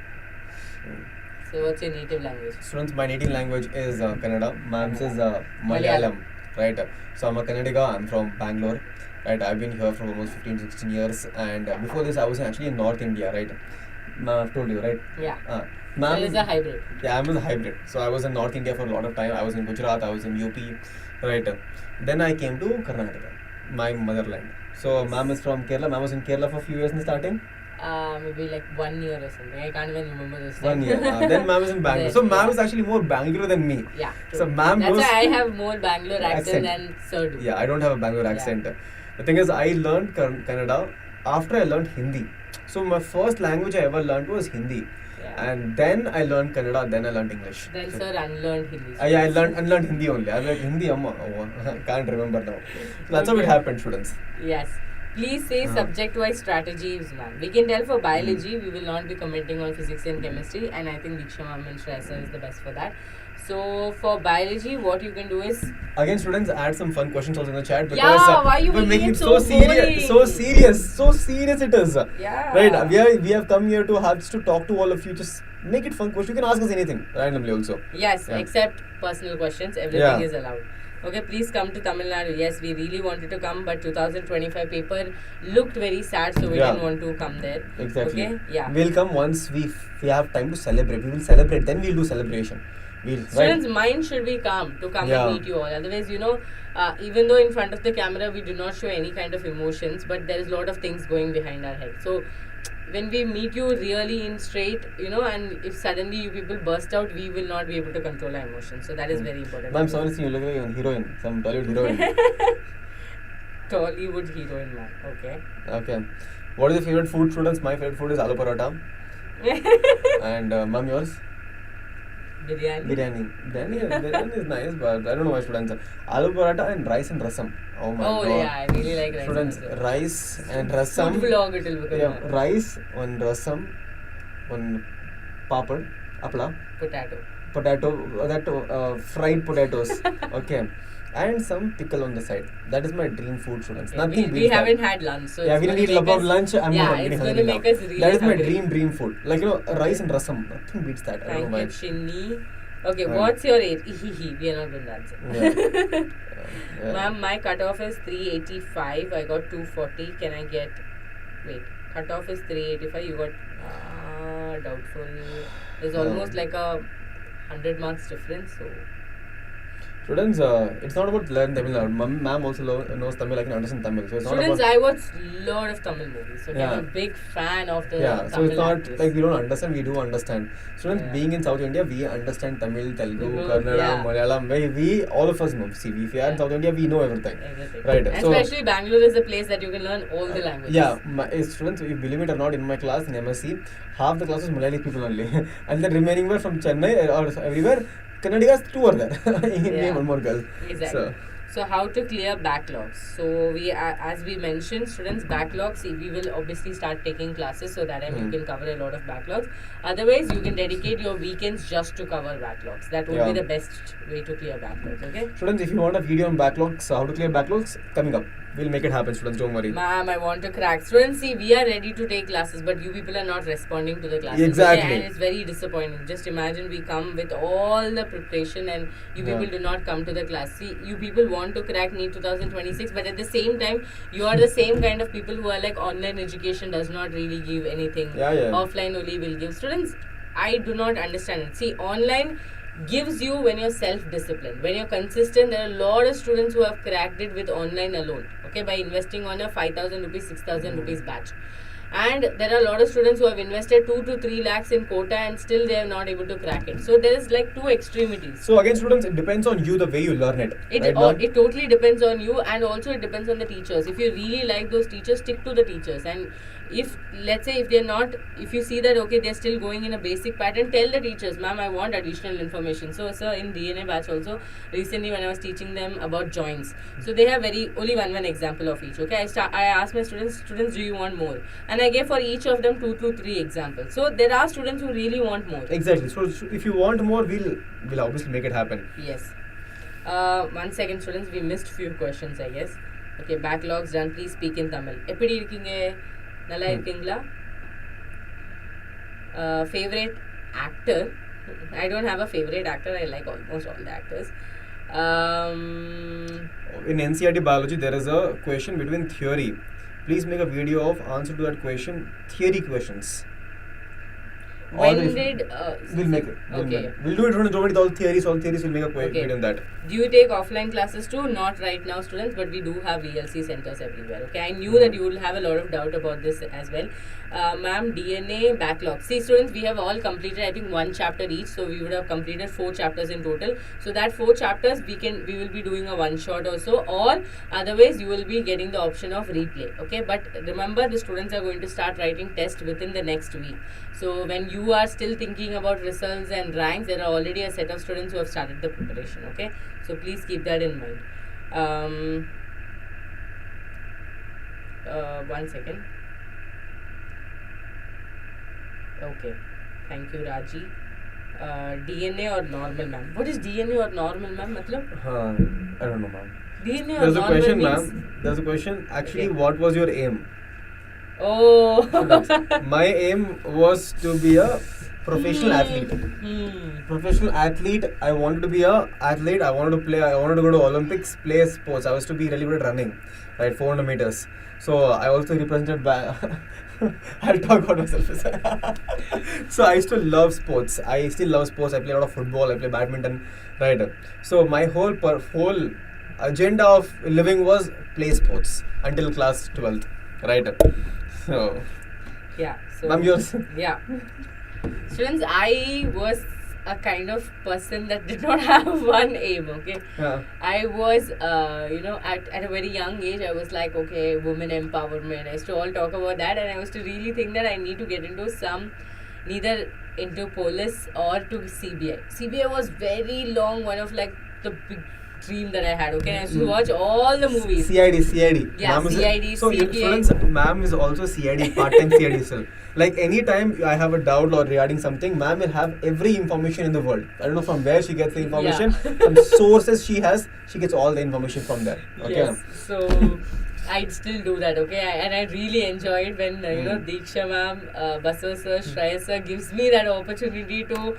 Speaker 1: So what's your native language?
Speaker 2: Students, my native language is Kannada. Ma'am's is Malayalam. Right? So I'm a Kannadiga. I'm from Bangalore. Right? I've been here for almost 15-16 years. And before this, I was actually in North India. Right? I've told you, right?
Speaker 1: Yeah.
Speaker 2: Ma'am,
Speaker 1: So it's a hybrid.
Speaker 2: Yeah, I'm a hybrid. So I was in North India for a lot of time. I was in Gujarat. I was in UP. Right? Then I came to Karnataka, my motherland. So ma'am is from Kerala. Ma'am was in Kerala for a few years in the starting.
Speaker 1: Maybe like 1 year or something. I can't even remember this time.
Speaker 2: 1 year. Then ma'am is in Bangalore.
Speaker 1: Then,
Speaker 2: So ma'am
Speaker 1: yeah.
Speaker 2: is actually more Bangalore than me.
Speaker 1: Yeah. True.
Speaker 2: So ma'am
Speaker 1: That's
Speaker 2: knows.
Speaker 1: why I have more Bangalore accent than Sir do.
Speaker 2: Yeah, I don't have a Bangalore accent. The thing is, I learned Kannada after I learned Hindi. So my first language I ever learned was Hindi.
Speaker 1: Yeah.
Speaker 2: And then I learned Kannada, then I learned English.
Speaker 1: Then Sir unlearned Hindi.
Speaker 2: Yeah, I unlearned Hindi only. I was like, Hindi, amma. Oh, I can't remember now. So that's how it happened, students.
Speaker 1: Yes. Please say subject-wise strategies, ma'am. We can tell for biology, we will not be commenting on physics and chemistry, and I think Diksha ma'am and Shreya sir is the best for that. So for biology, what you can do is
Speaker 2: Again, students, add some fun questions also in the chat because
Speaker 1: Yeah, why you
Speaker 2: we're
Speaker 1: making
Speaker 2: making
Speaker 1: it
Speaker 2: it
Speaker 1: so
Speaker 2: serious,
Speaker 1: boring?
Speaker 2: so serious it is.
Speaker 1: Yeah.
Speaker 2: Right, we have come here to have just to talk to all of you. Just make it fun question. You can ask us anything randomly also.
Speaker 1: Yes,
Speaker 2: Yeah.
Speaker 1: except personal questions. Everything
Speaker 2: Yeah.
Speaker 1: is allowed. Okay, please come to Tamil Nadu. Yes, we really wanted to come, but 2025 paper looked very sad, so we
Speaker 2: Yeah.
Speaker 1: didn't want to come there.
Speaker 2: Exactly.
Speaker 1: Okay, yeah.
Speaker 2: We'll come once we have time to celebrate. We will celebrate. Then we'll do celebration.
Speaker 1: Students' mind should be calm to come
Speaker 2: Yeah.
Speaker 1: and meet you all. Otherwise, even though in front of the camera we do not show any kind of emotions, but there is a lot of things going behind our head. So when we meet you really in straight, and if suddenly you people burst out, we will not be able to control our emotions. So that is very important.
Speaker 2: Ma'am, sorry, you look like a heroine, some Tollywood heroine.
Speaker 1: Tollywood heroine, man. Okay.
Speaker 2: Okay. What is your favorite food, students? My favorite food is aloo paratha. And ma'am, yours?
Speaker 1: Biryani.
Speaker 2: Biryani is nice, but I don't know why students. Aloo paratha and rice and rasam. Oh my god.
Speaker 1: Yeah, I really like rice.
Speaker 2: Students,
Speaker 1: and rasam.
Speaker 2: rice and rasam.
Speaker 1: Food vlog it will become.
Speaker 2: Yeah, rice, one rasam, one papad, apla, potato, fried potatoes. Okay. And some pickle on the side. That is my dream food, students.
Speaker 1: Okay,
Speaker 2: Nothing
Speaker 1: we
Speaker 2: beats
Speaker 1: haven't
Speaker 2: that.
Speaker 1: had lunch, so
Speaker 2: Yeah,
Speaker 1: it's
Speaker 2: we
Speaker 1: gonna
Speaker 2: didn't eat
Speaker 1: make
Speaker 2: lot of
Speaker 1: us-
Speaker 2: lunch. I'm
Speaker 1: yeah,
Speaker 2: getting
Speaker 1: it's
Speaker 2: hungry
Speaker 1: gonna
Speaker 2: now.
Speaker 1: make us really
Speaker 2: That is my
Speaker 1: hungry.
Speaker 2: dream food. Like rice and rasam. Nothing beats that. I don't
Speaker 1: Thank
Speaker 2: know
Speaker 1: you,
Speaker 2: why.
Speaker 1: Shinni. Okay,
Speaker 2: Right.
Speaker 1: what's your age? We are not going to answer.
Speaker 2: Yeah. Yeah.
Speaker 1: Ma'am, my cutoff is 385. I got 240. Can I get? Wait, cutoff is 385. You got doubtful. There's almost like a 100 marks difference. So
Speaker 2: Students, it's not about learn Tamil. Ma'am also knows Tamil. I can understand Tamil. So it's
Speaker 1: students,
Speaker 2: not about.
Speaker 1: I watch lot of Tamil movies. So
Speaker 2: Yeah.
Speaker 1: I'm a big fan of the
Speaker 2: Yeah, so
Speaker 1: Tamil
Speaker 2: it's not
Speaker 1: actors.
Speaker 2: like we don't understand, we do understand. Students,
Speaker 1: Yeah.
Speaker 2: being in South India, we understand Tamil, Telugu,
Speaker 1: Telugu,
Speaker 2: Kannada,
Speaker 1: yeah.
Speaker 2: Malayalam. We all of us know. See, if we are in
Speaker 1: Yeah.
Speaker 2: South India, we know everything.
Speaker 1: Everything.
Speaker 2: Right.
Speaker 1: And
Speaker 2: So,
Speaker 1: especially Bangalore is a place that you can learn all the languages.
Speaker 2: yeah, students, if you believe it or not, in my class in MSc, half the class was Malayali people only. And then remaining were from Chennai or everywhere. Kannadigas, 2 were there.
Speaker 1: Yeah.
Speaker 2: One more girl.
Speaker 1: Exactly. So how to clear backlogs? So we, as we mentioned, students backlogs. See, we will obviously start taking classes so that you can cover a lot of backlogs. Otherwise, you can dedicate your weekends just to cover backlogs. That would be
Speaker 2: Yeah.
Speaker 1: the best way to clear backlogs. Okay.
Speaker 2: Students, if you want a video on backlogs, how to clear backlogs, coming up. We'll make it happen, students. Don't worry.
Speaker 1: Ma'am, I want to crack. Students, see, we are ready to take classes, but you people are not responding to the classes.
Speaker 2: Exactly.
Speaker 1: Okay? And it's very disappointing. Just imagine we come with all the preparation and you people do not come to the class. See, you people want to crack NEET 2026, but at the same time, you are the same kind of people who are like online education does not really give anything.
Speaker 2: Yeah.
Speaker 1: Offline only will give. Students, I do not understand it. See, online gives you when you're self-disciplined. When you're consistent, there are a lot of students who have cracked it with online alone. Okay, by investing on a 5,000 rupees, 6,000 rupees batch. and there are a lot of students who have invested 2 to 3 lakhs in quota and still they are not able to crack it. So there is like two extremities.
Speaker 2: So again, students, it depends on you the way you learn it.
Speaker 1: It totally depends on you, and also it depends on the teachers. If you really like those teachers, stick to the teachers. And if, let's say, if they're not, if you see that okay, they're still going in a basic pattern, tell the teachers, ma'am, I want additional information. So sir, in DNA batch also, recently when I was teaching them about joints, so they have only one example of each. Okay, I asked my students, do you want more? And I gave for each of them 2 to 3 examples. So there are students who really want more.
Speaker 2: Exactly. So if you want more, we'll obviously make it happen.
Speaker 1: Yes. 1 second, students, we missed few questions, I guess. Okay, backlogs done. Please speak in Tamil. எப்படி இருக்கீங்க? நல்லா இருக்கீங்களா? Favorite actor? I don't have a favorite actor. I like almost all the actors.
Speaker 2: In NCERT biology, there is a question between theory. Please make a video of answer to that question. Theory questions.
Speaker 1: When
Speaker 2: we'll make it. We'll do it with all theories. All theories will make a video on that.
Speaker 1: Do you take offline classes too? Not right now, students, but we do have VLC centers everywhere. Okay, I knew that you will have a lot of doubt about this as well. Ma'am, DNA backlog. See, students, we have all completed, I think, 1 chapter each, so we would have completed 4 chapters in total. So that 4 chapters, we will be doing a 1 shot or so, or otherwise you will be getting the option of replay. Okay, but remember, the students are going to start writing tests within the next week. So when you are still thinking about results and ranks, there are already a set of students who have started the preparation. Okay, so please keep that in mind. 1 second. Okay, thank you, Raji. DNA or normal, ma'am? What is DNA or normal, ma'am? Matlab?
Speaker 2: I don't know, ma'am.
Speaker 1: DNA or
Speaker 2: There's a
Speaker 1: normal
Speaker 2: question,
Speaker 1: means?
Speaker 2: ma'am. There's a question. Actually,
Speaker 1: Okay.
Speaker 2: what was your aim?
Speaker 1: Oh.
Speaker 2: My aim was to be a professional athlete. Professional athlete. I wanted to be a athlete. I wanted to play. I wanted to go to Olympics, play sports. I was to be really good at running, right? 400 meters. So I also represented by. I'll talk about myself. So I used to love sports. I still love sports. I play a lot of football. I play badminton, right? So my whole agenda of living was play sports until class 12th, right? So
Speaker 1: Yeah. So.
Speaker 2: ma'am, yours.
Speaker 1: Yeah. Students, I was a kind of person that did not have one aim, okay?
Speaker 2: Yeah.
Speaker 1: I was, at a very young age, I was like, okay, women empowerment. I used to all talk about that, and I used to really think that I need to get into neither into police or to CBI. CBI was very long, one of like the big dream that I had, okay? I used to watch all the movies.
Speaker 2: CID.
Speaker 1: Yeah,
Speaker 2: Ma'am
Speaker 1: CID,
Speaker 2: so
Speaker 1: CBI.
Speaker 2: students, ma'am is also CID, part-time CID still. Like anytime I have a doubt or regarding something, ma'am will have every information in the world. I don't know from where she gets the information. Some sources she has, she gets all the information from there. Okay.
Speaker 1: Yes. So I'd still do that, okay? And I really enjoy it when Diksha ma'am, Basavaraj Sir, Shraya Sir gives me that opportunity to,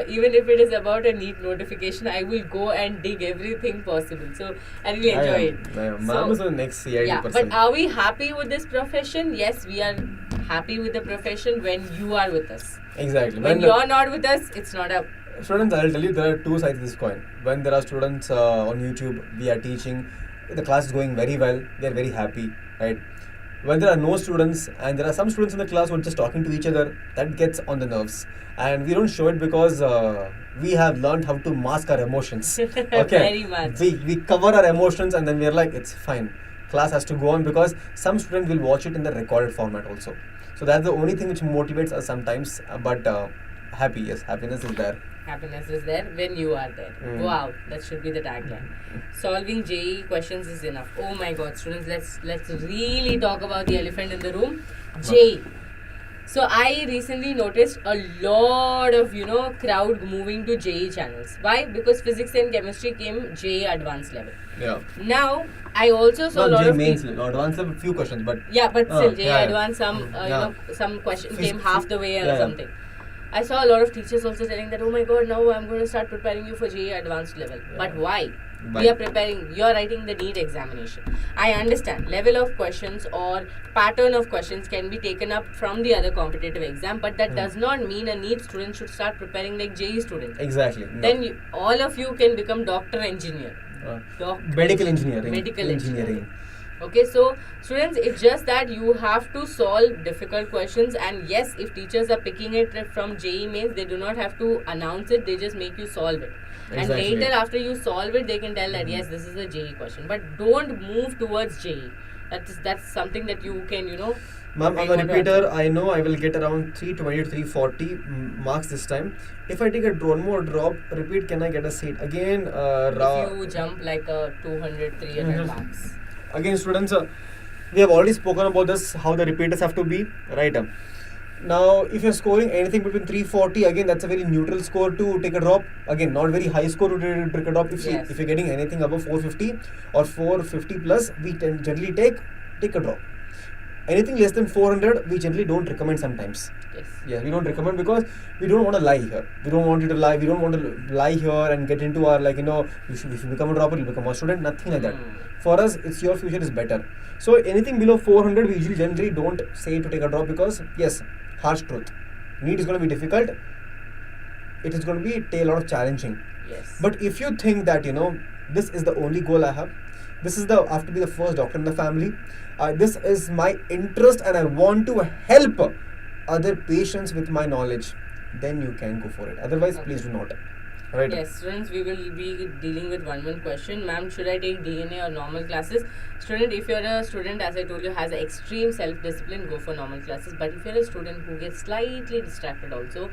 Speaker 1: even if it is about a NEET notification, I will go and dig everything possible. So I really enjoy it.
Speaker 2: Ma'am is the next CID person.
Speaker 1: But are we happy with this profession? Yes, we are happy with the profession when you are with us.
Speaker 2: Exactly.
Speaker 1: When you're not with us, it's not a...
Speaker 2: Students, I'll tell you, there are 2 sides of this coin. When there are students on YouTube, we are teaching, the class is going very well, they are very happy, right? When there are no students and there are some students in the class who are just talking to each other, that gets on the nerves. And we don't show it because we have learned how to mask our emotions. Okay?
Speaker 1: Very much.
Speaker 2: We cover our emotions and then we are like, it's fine. Class has to go on because some student will watch it in the recorded format also. So that's the only thing which motivates us sometimes. But happiness is there.
Speaker 1: Happiness is there when you are there. Wow, that should be the tagline. Solving JEE questions is enough. Oh my God, students, let's really talk about the elephant in the room. JEE. So I recently noticed a lot of crowd moving to JEE channels. Why? Because physics and chemistry came JEE advanced level.
Speaker 2: Yeah.
Speaker 1: Now I also saw a lot of
Speaker 2: mains level, advanced level, few questions, but
Speaker 1: but still JEE
Speaker 2: yeah.
Speaker 1: advanced. Some question came half the way or something. I saw a lot of teachers also telling that, oh my God, now I'm going to start preparing you for JEE advanced level. Yeah. But why? We are preparing, you are writing the NEET examination. I understand level of questions or pattern of questions can be taken up from the other competitive exam, but that does not mean a NEET student should start preparing like JEE student.
Speaker 2: Exactly. No.
Speaker 1: Then all of you can become doctor engineer.
Speaker 2: Medical engineering.
Speaker 1: Okay, so students, it's just that you have to solve difficult questions, and yes, if teachers are picking it from JEE mains, they do not have to announce it, they just make you solve it. And
Speaker 2: Exactly.
Speaker 1: later, after you solve it, they can tell that yes, this is a JEE question. But don't move towards JEE. That's something that you can,
Speaker 2: Ma'am, I'm
Speaker 1: you
Speaker 2: a
Speaker 1: want to
Speaker 2: repeater.
Speaker 1: answer.
Speaker 2: I know I will get around 320 to 340 marks this time. If I take one more drop, repeat, can I get a seat? Again,
Speaker 1: If you jump like a 200, 300 marks.
Speaker 2: Again, students, we have already spoken about this, how the repeaters have to be, right? Now, if you're scoring anything between 340, again, that's a very neutral score to take a drop. Again, not very high score to take a drop.
Speaker 1: Yes.
Speaker 2: If you're getting anything above 450 or 450 plus, we generally take a drop. Anything less than 400, we generally don't recommend sometimes.
Speaker 1: Yes.
Speaker 2: Yeah, we don't recommend because we don't want to lie here. We don't want you to lie. We don't want to lie here and get into our if you become a dropper, you become a student. Nothing like that. For us, it's your future is better. So anything below 400, we usually generally don't say to take a drop because yes, harsh truth. NEET is going to be difficult. It is going to be a lot of challenging.
Speaker 1: Yes.
Speaker 2: But if you think that this is the only goal I have, I have to be the first doctor in the family. This is my interest and I want to help other patients with my knowledge, then you can go for it. Otherwise, please do not. Right?
Speaker 1: Yes, students, we will be dealing with one question. Ma'am, should I take DNA or normal classes? Student, if you're a student, as I told you, has extreme self-discipline, go for normal classes. But if you're a student who gets slightly distracted also,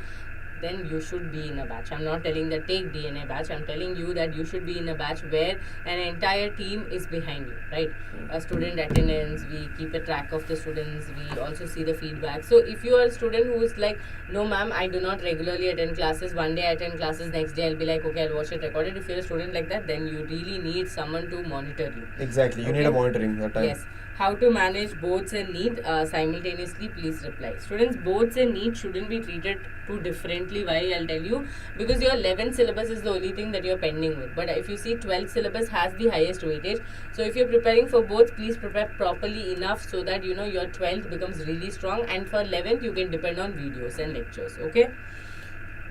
Speaker 1: then you should be in a batch. I'm not telling that take DNA batch. I'm telling you that you should be in a batch where an entire team is behind you, right? A student attendance, we keep a track of the students, we also see the feedback. So if you are a student who is like, no ma'am, I do not regularly attend classes, one day I attend classes, next day I'll be like, okay, I'll watch it recorded. If you're a student like that, then you really need someone to monitor you.
Speaker 2: Exactly, you need a monitoring that time.
Speaker 1: Yes. How to manage boards and NEET simultaneously, please reply. Students, boards and NEET shouldn't be treated too differently. Why? I'll tell you. Because your 11th syllabus is the only thing that you're pending with. But if you see, 12th syllabus has the highest weightage. So if you're preparing for both, please prepare properly enough so that your 12th becomes really strong. And for 11th, you can depend on videos and lectures. Okay?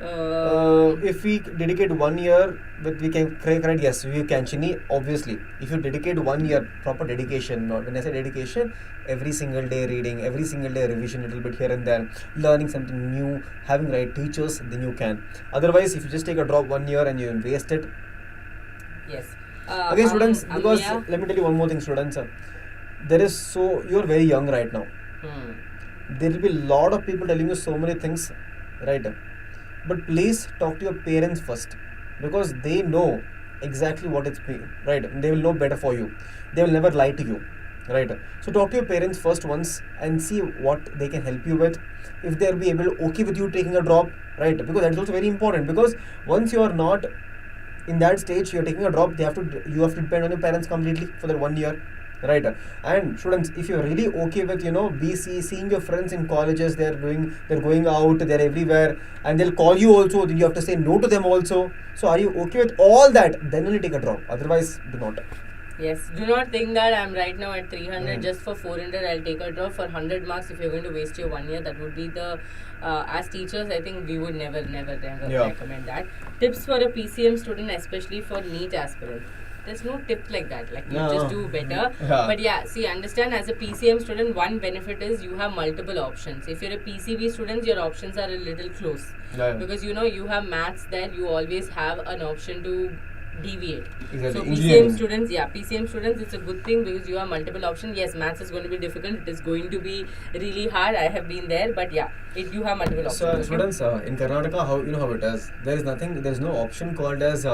Speaker 2: If we dedicate 1 year, we can correct. Yes, we can. Chini, obviously, if you dedicate 1 year, proper dedication. Not when I say dedication, every single day reading, every single day revision, a little bit here and there, learning something new, having right teachers, then you can. Otherwise, if you just take a drop 1 year and you waste it.
Speaker 1: Yes.
Speaker 2: Okay, students. Because let me tell you one more thing, students. You're very young right now. There will be a lot of people telling you so many things, right? But please talk to your parents first because they know exactly what it's been, right? They will know better for you. They will never lie to you, right? So talk to your parents first once and see what they can help you with. If they'll be okay with you taking a drop, right? Because that is also very important because once you are not in that stage, you're taking a drop, you have to depend on your parents completely for that 1 year. Right, and students, if you're really okay with seeing your friends in colleges, they're going out, they're everywhere, and they'll call you also. Then you have to say no to them also. So, are you okay with all that? Then only take a drop. Otherwise, do not.
Speaker 1: Yes, do not think that I'm right now at 300 just for 400 I'll take a drop. For 100 marks, if you're going to waste your 1 year, that would be the as teachers, I think we would never recommend that. Tips for a PCM student, especially for NEET aspirant. There's no tip like that. Like you just do better.
Speaker 2: Yeah.
Speaker 1: But yeah, see, understand as a PCM student, one benefit is you have multiple options. If you're a PCB student, your options are a little close.
Speaker 2: Yeah.
Speaker 1: Because you have maths there, you always have an option to deviate.
Speaker 2: Exactly.
Speaker 1: So PCM students, it's a good thing because you have multiple options. Yes, maths is going to be difficult. It is going to be really hard. I have been there, but yeah, you have multiple options.
Speaker 2: So students, in Karnataka, how it is? There is no option called as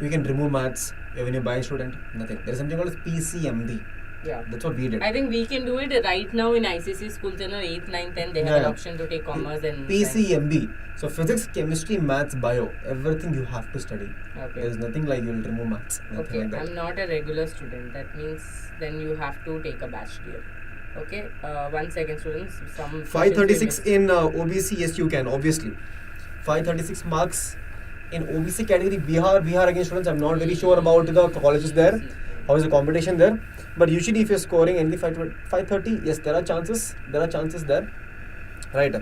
Speaker 2: you can remove maths when you buy a student. Nothing. There is something called as PCMB.
Speaker 1: Yeah.
Speaker 2: That's what we did.
Speaker 1: I think we can do it right now in ICC schools in 8th, 9th, 10th. They have an option to take commerce and
Speaker 2: PCMB. So physics, chemistry, maths, bio, everything you have to study.
Speaker 1: Okay.
Speaker 2: There is nothing like you will remove maths.
Speaker 1: Okay.
Speaker 2: Like that.
Speaker 1: I'm not a regular student. That means then you have to take a batch deal. Okay. 1 second, students. Some
Speaker 2: 536 in OBC. Yes, you can. Obviously, 536 marks in OBC category. Bihar again, students. I'm not very sure about the colleges there. How is the competition there? But usually, if you're scoring only 530, yes, there are chances. There are chances there, right?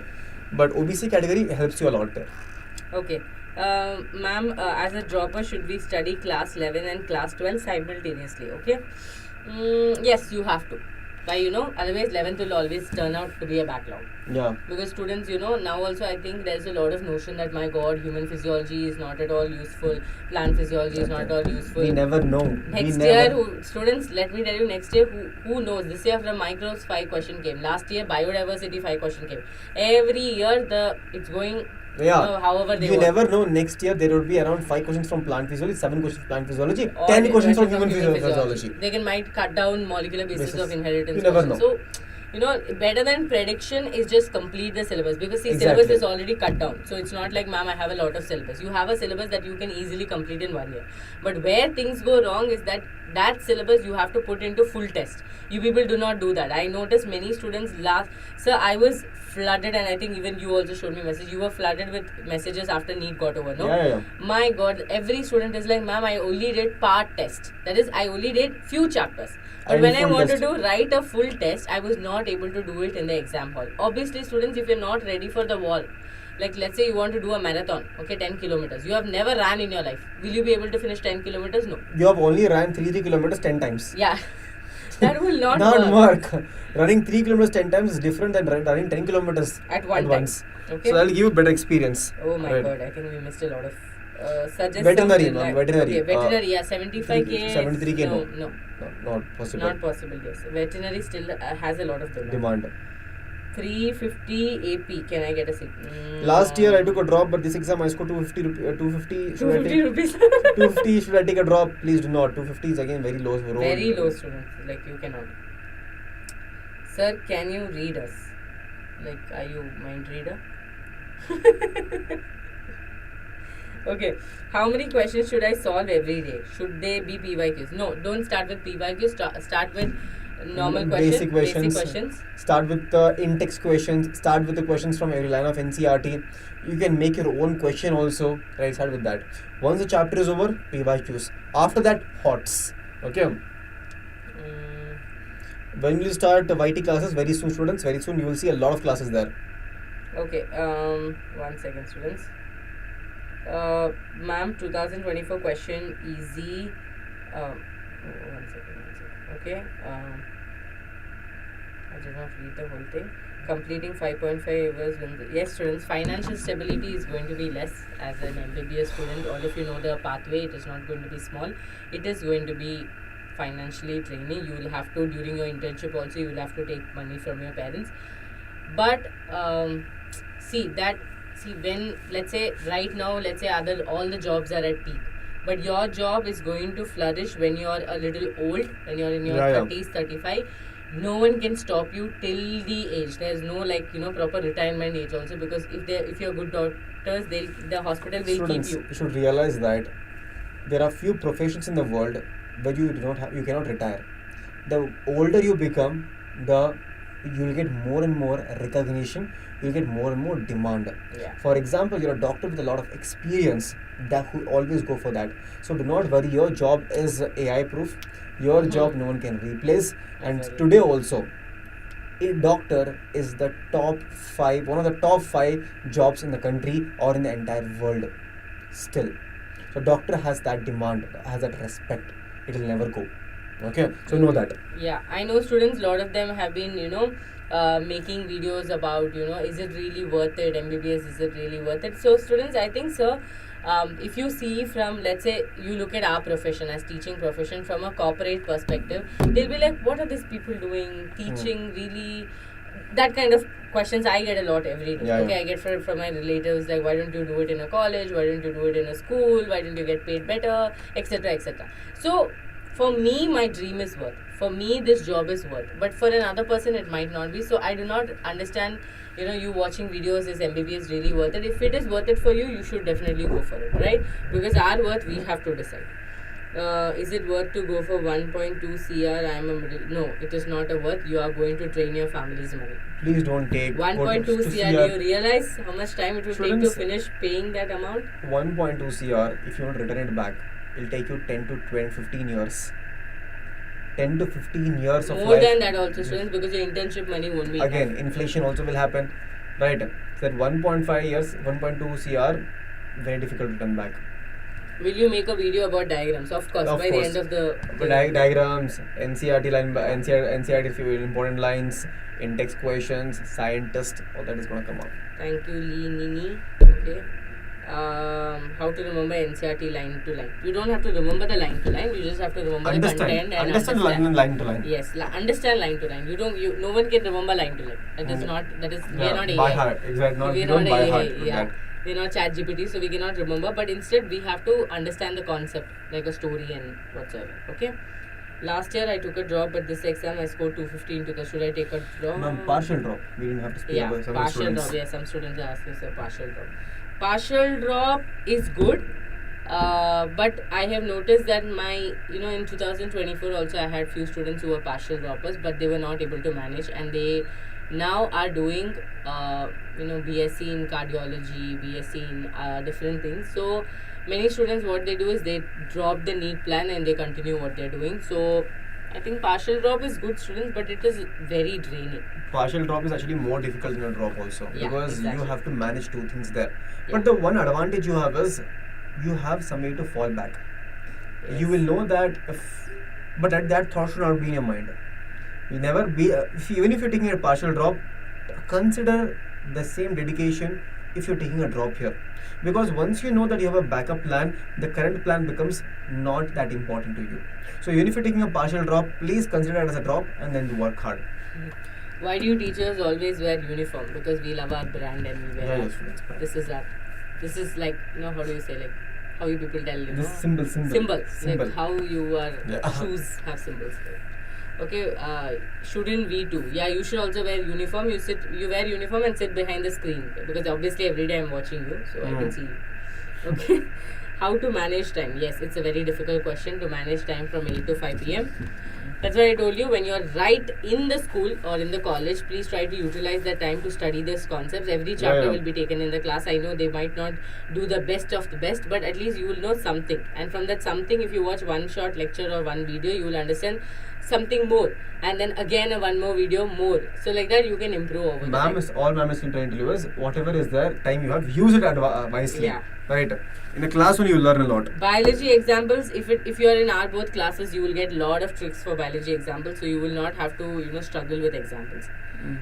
Speaker 2: But OBC category helps you a lot there.
Speaker 1: Okay. Ma'am, as a dropper, should we study class 11 and class 12 simultaneously? Okay. Yes, you have to. Otherwise 11th will always turn out to be a backlog.
Speaker 2: Yeah.
Speaker 1: Because students, now also I think there's a lot of notion that my God, human physiology is not at all useful, plant physiology is not at all useful.
Speaker 2: We never know.
Speaker 1: Next year, students, let me tell you, next year, who knows? This year from microbes 5 question came. Last year biodiversity 5 question came. Every year it's going.
Speaker 2: Yeah.
Speaker 1: However they
Speaker 2: you
Speaker 1: want.
Speaker 2: never know. Next year there would be around 5 questions from plant physiology, 7 questions from plant physiology,
Speaker 1: Or
Speaker 2: 10 questions from human
Speaker 1: physiology.
Speaker 2: physiology.
Speaker 1: They might cut down molecular basis of inheritance.
Speaker 2: You never
Speaker 1: questions.
Speaker 2: know.
Speaker 1: So, better than prediction is just complete the syllabus, because
Speaker 2: Exactly.
Speaker 1: syllabus is already cut down. So it's not like, ma'am, I have a lot of syllabus. You have a syllabus that you can easily complete in 1 year. But where things go wrong is that syllabus you have to put into full test. You people do not do that. I noticed many students sir, I was flooded, and I think even you also showed me message. You were flooded with messages after NEET got over, no?
Speaker 2: Yeah.
Speaker 1: My God, every student is like, ma'am, I only did part test. That is, I only did few chapters. But when I wanted to write a full test, I was not able to do it in the exam hall. Obviously, students, if you're not ready for the wall, like let's say you want to do a marathon, okay, 10 kilometers. You have never ran in your life. Will you be able to finish 10 kilometers? No.
Speaker 2: You have only ran 3 kilometers 10 times.
Speaker 1: Yeah. That will not
Speaker 2: work. Running 3 kilometers 10 times is different than running 10 kilometers
Speaker 1: at once. Okay.
Speaker 2: So that'll give you better experience.
Speaker 1: Oh my God, I think we missed a lot of
Speaker 2: veterinary, ma'am. Veterinary.
Speaker 1: Okay, veterinary, 75k.
Speaker 2: 73k,
Speaker 1: no.
Speaker 2: Not possible.
Speaker 1: Not possible, yes. Veterinary still has a lot of demand. 350 AP, can I get a seat?
Speaker 2: Last year I took a drop, but this exam I scored 250.
Speaker 1: 250 rupees.
Speaker 2: 250, should I take a drop? Please do not. 250 is again very low.
Speaker 1: Very low, students. Like, you cannot. Sir, can you read us? Like, are you mind reader? Okay. How many questions should I solve every day? Should they be PYQs? No, don't start with PYQs. Start with normal
Speaker 2: basic
Speaker 1: questions.
Speaker 2: Start with the in-text questions. Start with the questions from every line of NCERT. You can make your own question also. Right, start with that. Once the chapter is over, PYQs. After that, HOTS. Okay. When will you start the YT classes? Very soon, students. Very soon you will see a lot of classes there.
Speaker 1: Okay. 1 second, students. Ma'am, 2024 question easy. 1 second. Okay. I did not read the whole thing. Completing 5.5 hours. Yes, students, financial stability is going to be less as an MBBS student. All of you know the pathway. It is not going to be small. It is going to be financially draining. You will have to, during your internship also, you will have to take money from your parents. But when, let's say right now, let's say all the jobs are at peak, but your job is going to flourish when you're a little old, when you're in your 30s, 35. No one can stop you till the age. There's no proper retirement age also, because if you're good doctors, the hospital will
Speaker 2: Students,
Speaker 1: keep you.
Speaker 2: You should realize that there are few professions in the world where you cannot retire. The older you become, you'll get more and more recognition. You'll get more and more demand.
Speaker 1: Yeah.
Speaker 2: For example, you're a doctor with a lot of experience that who always go for that. So do not worry. Your job is AI proof. Your job no one can replace. And today also, a doctor is the one of the top 5 jobs in the country or in the entire world. Still, so doctor has that demand, has that respect. It will never go. Okay, so know that.
Speaker 1: Yeah, I know students. A lot of them have been making videos about is it really worth it, MBBS, is it really worth it? So students, I think, sir, if you see from, let's say you look at our profession as teaching profession from a corporate perspective, they'll be like, what are these people doing, teaching really? That kind of questions I get a lot every day. I get from my relatives, like, why don't you do it in a college, why don't you do it in a school, why don't you get paid better, etc, etc. So for me, my dream is worth. For me, this job is worth. But for another person, it might not be. So I do not understand, you watching videos, is MBBS really worth it? If it is worth it for you, you should definitely go for it, right? Because our worth, we have to decide. Is it worth to go for 1.2 CR? No, it is not a worth. You are going to drain your family's money.
Speaker 2: Please don't take
Speaker 1: 1.2 CR. Do you realize how much time it will take to finish paying that amount?
Speaker 2: 1.2 CR, if you want to return it back, it will take you 10 to 15 years. 10 to 15 years of life.
Speaker 1: More than that also, students, because your internship money won't be
Speaker 2: again
Speaker 1: enough.
Speaker 2: Inflation also will happen, right? So that 1.5 years, 1.2 CR, very difficult to turn back.
Speaker 1: Will you make a video about diagrams? Of course,
Speaker 2: Of
Speaker 1: by
Speaker 2: course.
Speaker 1: the end of the
Speaker 2: Diagrams, NCERT line, NCERT few important lines, in-text questions, scientist, all that is going to come up.
Speaker 1: Thank you, Lee Nini. Okay. How to remember NCERT line to line? You don't have to remember the line to line. You just have to remember the content and
Speaker 2: Understand line to line.
Speaker 1: Yes, understand line to line. No one can remember line to line. That is not. That is we are not
Speaker 2: by
Speaker 1: AI.
Speaker 2: heart. Exactly.
Speaker 1: We are
Speaker 2: Don't
Speaker 1: not
Speaker 2: by
Speaker 1: AI.
Speaker 2: heart.
Speaker 1: Yeah. We're not ChatGPT, so we cannot remember. But instead, we have to understand the concept, like a story and whatsoever. Okay. Last year I took a drop, but this exam I scored 215 to the. Should I take a drop?
Speaker 2: Ma'am, partial drop. We didn't have to speak
Speaker 1: Yeah,
Speaker 2: about some
Speaker 1: partial
Speaker 2: students.
Speaker 1: drop. Yeah, some students are asking for partial drop. Partial drop is good, but I have noticed that in 2024 also I had few students who were partial droppers, but they were not able to manage, and they now are doing BSc in cardiology, BSc in different things. So many students, what they do is they drop the NEET plan and they continue what they're doing. So I think partial drop is good, students, but it is very draining.
Speaker 2: Partial drop is actually more difficult than a drop also,
Speaker 1: Yeah,
Speaker 2: because
Speaker 1: exactly.
Speaker 2: you have to manage two things there.
Speaker 1: Yeah.
Speaker 2: But the one advantage you have is you have some way to fall back.
Speaker 1: Yes.
Speaker 2: You will know that but that thought should not be in your mind. You never be even if you're taking a partial drop, consider the same dedication if you're taking a drop here, because once you know that you have a backup plan, the current plan becomes not that important to you. So even if you're taking a partial drop, please consider it as a drop and then work hard.
Speaker 1: Why do you teachers always wear uniform? Because we love our brand and we wear
Speaker 2: yes, friends.
Speaker 1: This is like, how do you say, like how you people tell,
Speaker 2: This symbol.
Speaker 1: symbols. Like how your
Speaker 2: Yeah.
Speaker 1: shoes have symbols. Okay, shouldn't we too? Yeah, you should also wear uniform. You wear uniform and sit behind the screen, because obviously every day I'm watching you, so I can see you. Okay. How to manage time? Yes, it's a very difficult question to manage time from 8 to 5 p.m. That's why I told you, when you're right in the school or in the college, please try to utilize that time to study these concepts. Every chapter will be taken in the class. I know they might not do the best of the best, but at least you will know something. And from that something, if you watch one short lecture or one video, you will understand something more. And then again one more video more. So like that you can improve over the time.
Speaker 2: Ma'am is trying to tell you is whatever is there, time you have, use it wisely.
Speaker 1: Yeah.
Speaker 2: Right. In a class when you learn a lot.
Speaker 1: Biology examples, if you are in our both classes, you will get lot of tricks for biology examples, so you will not have to struggle with examples.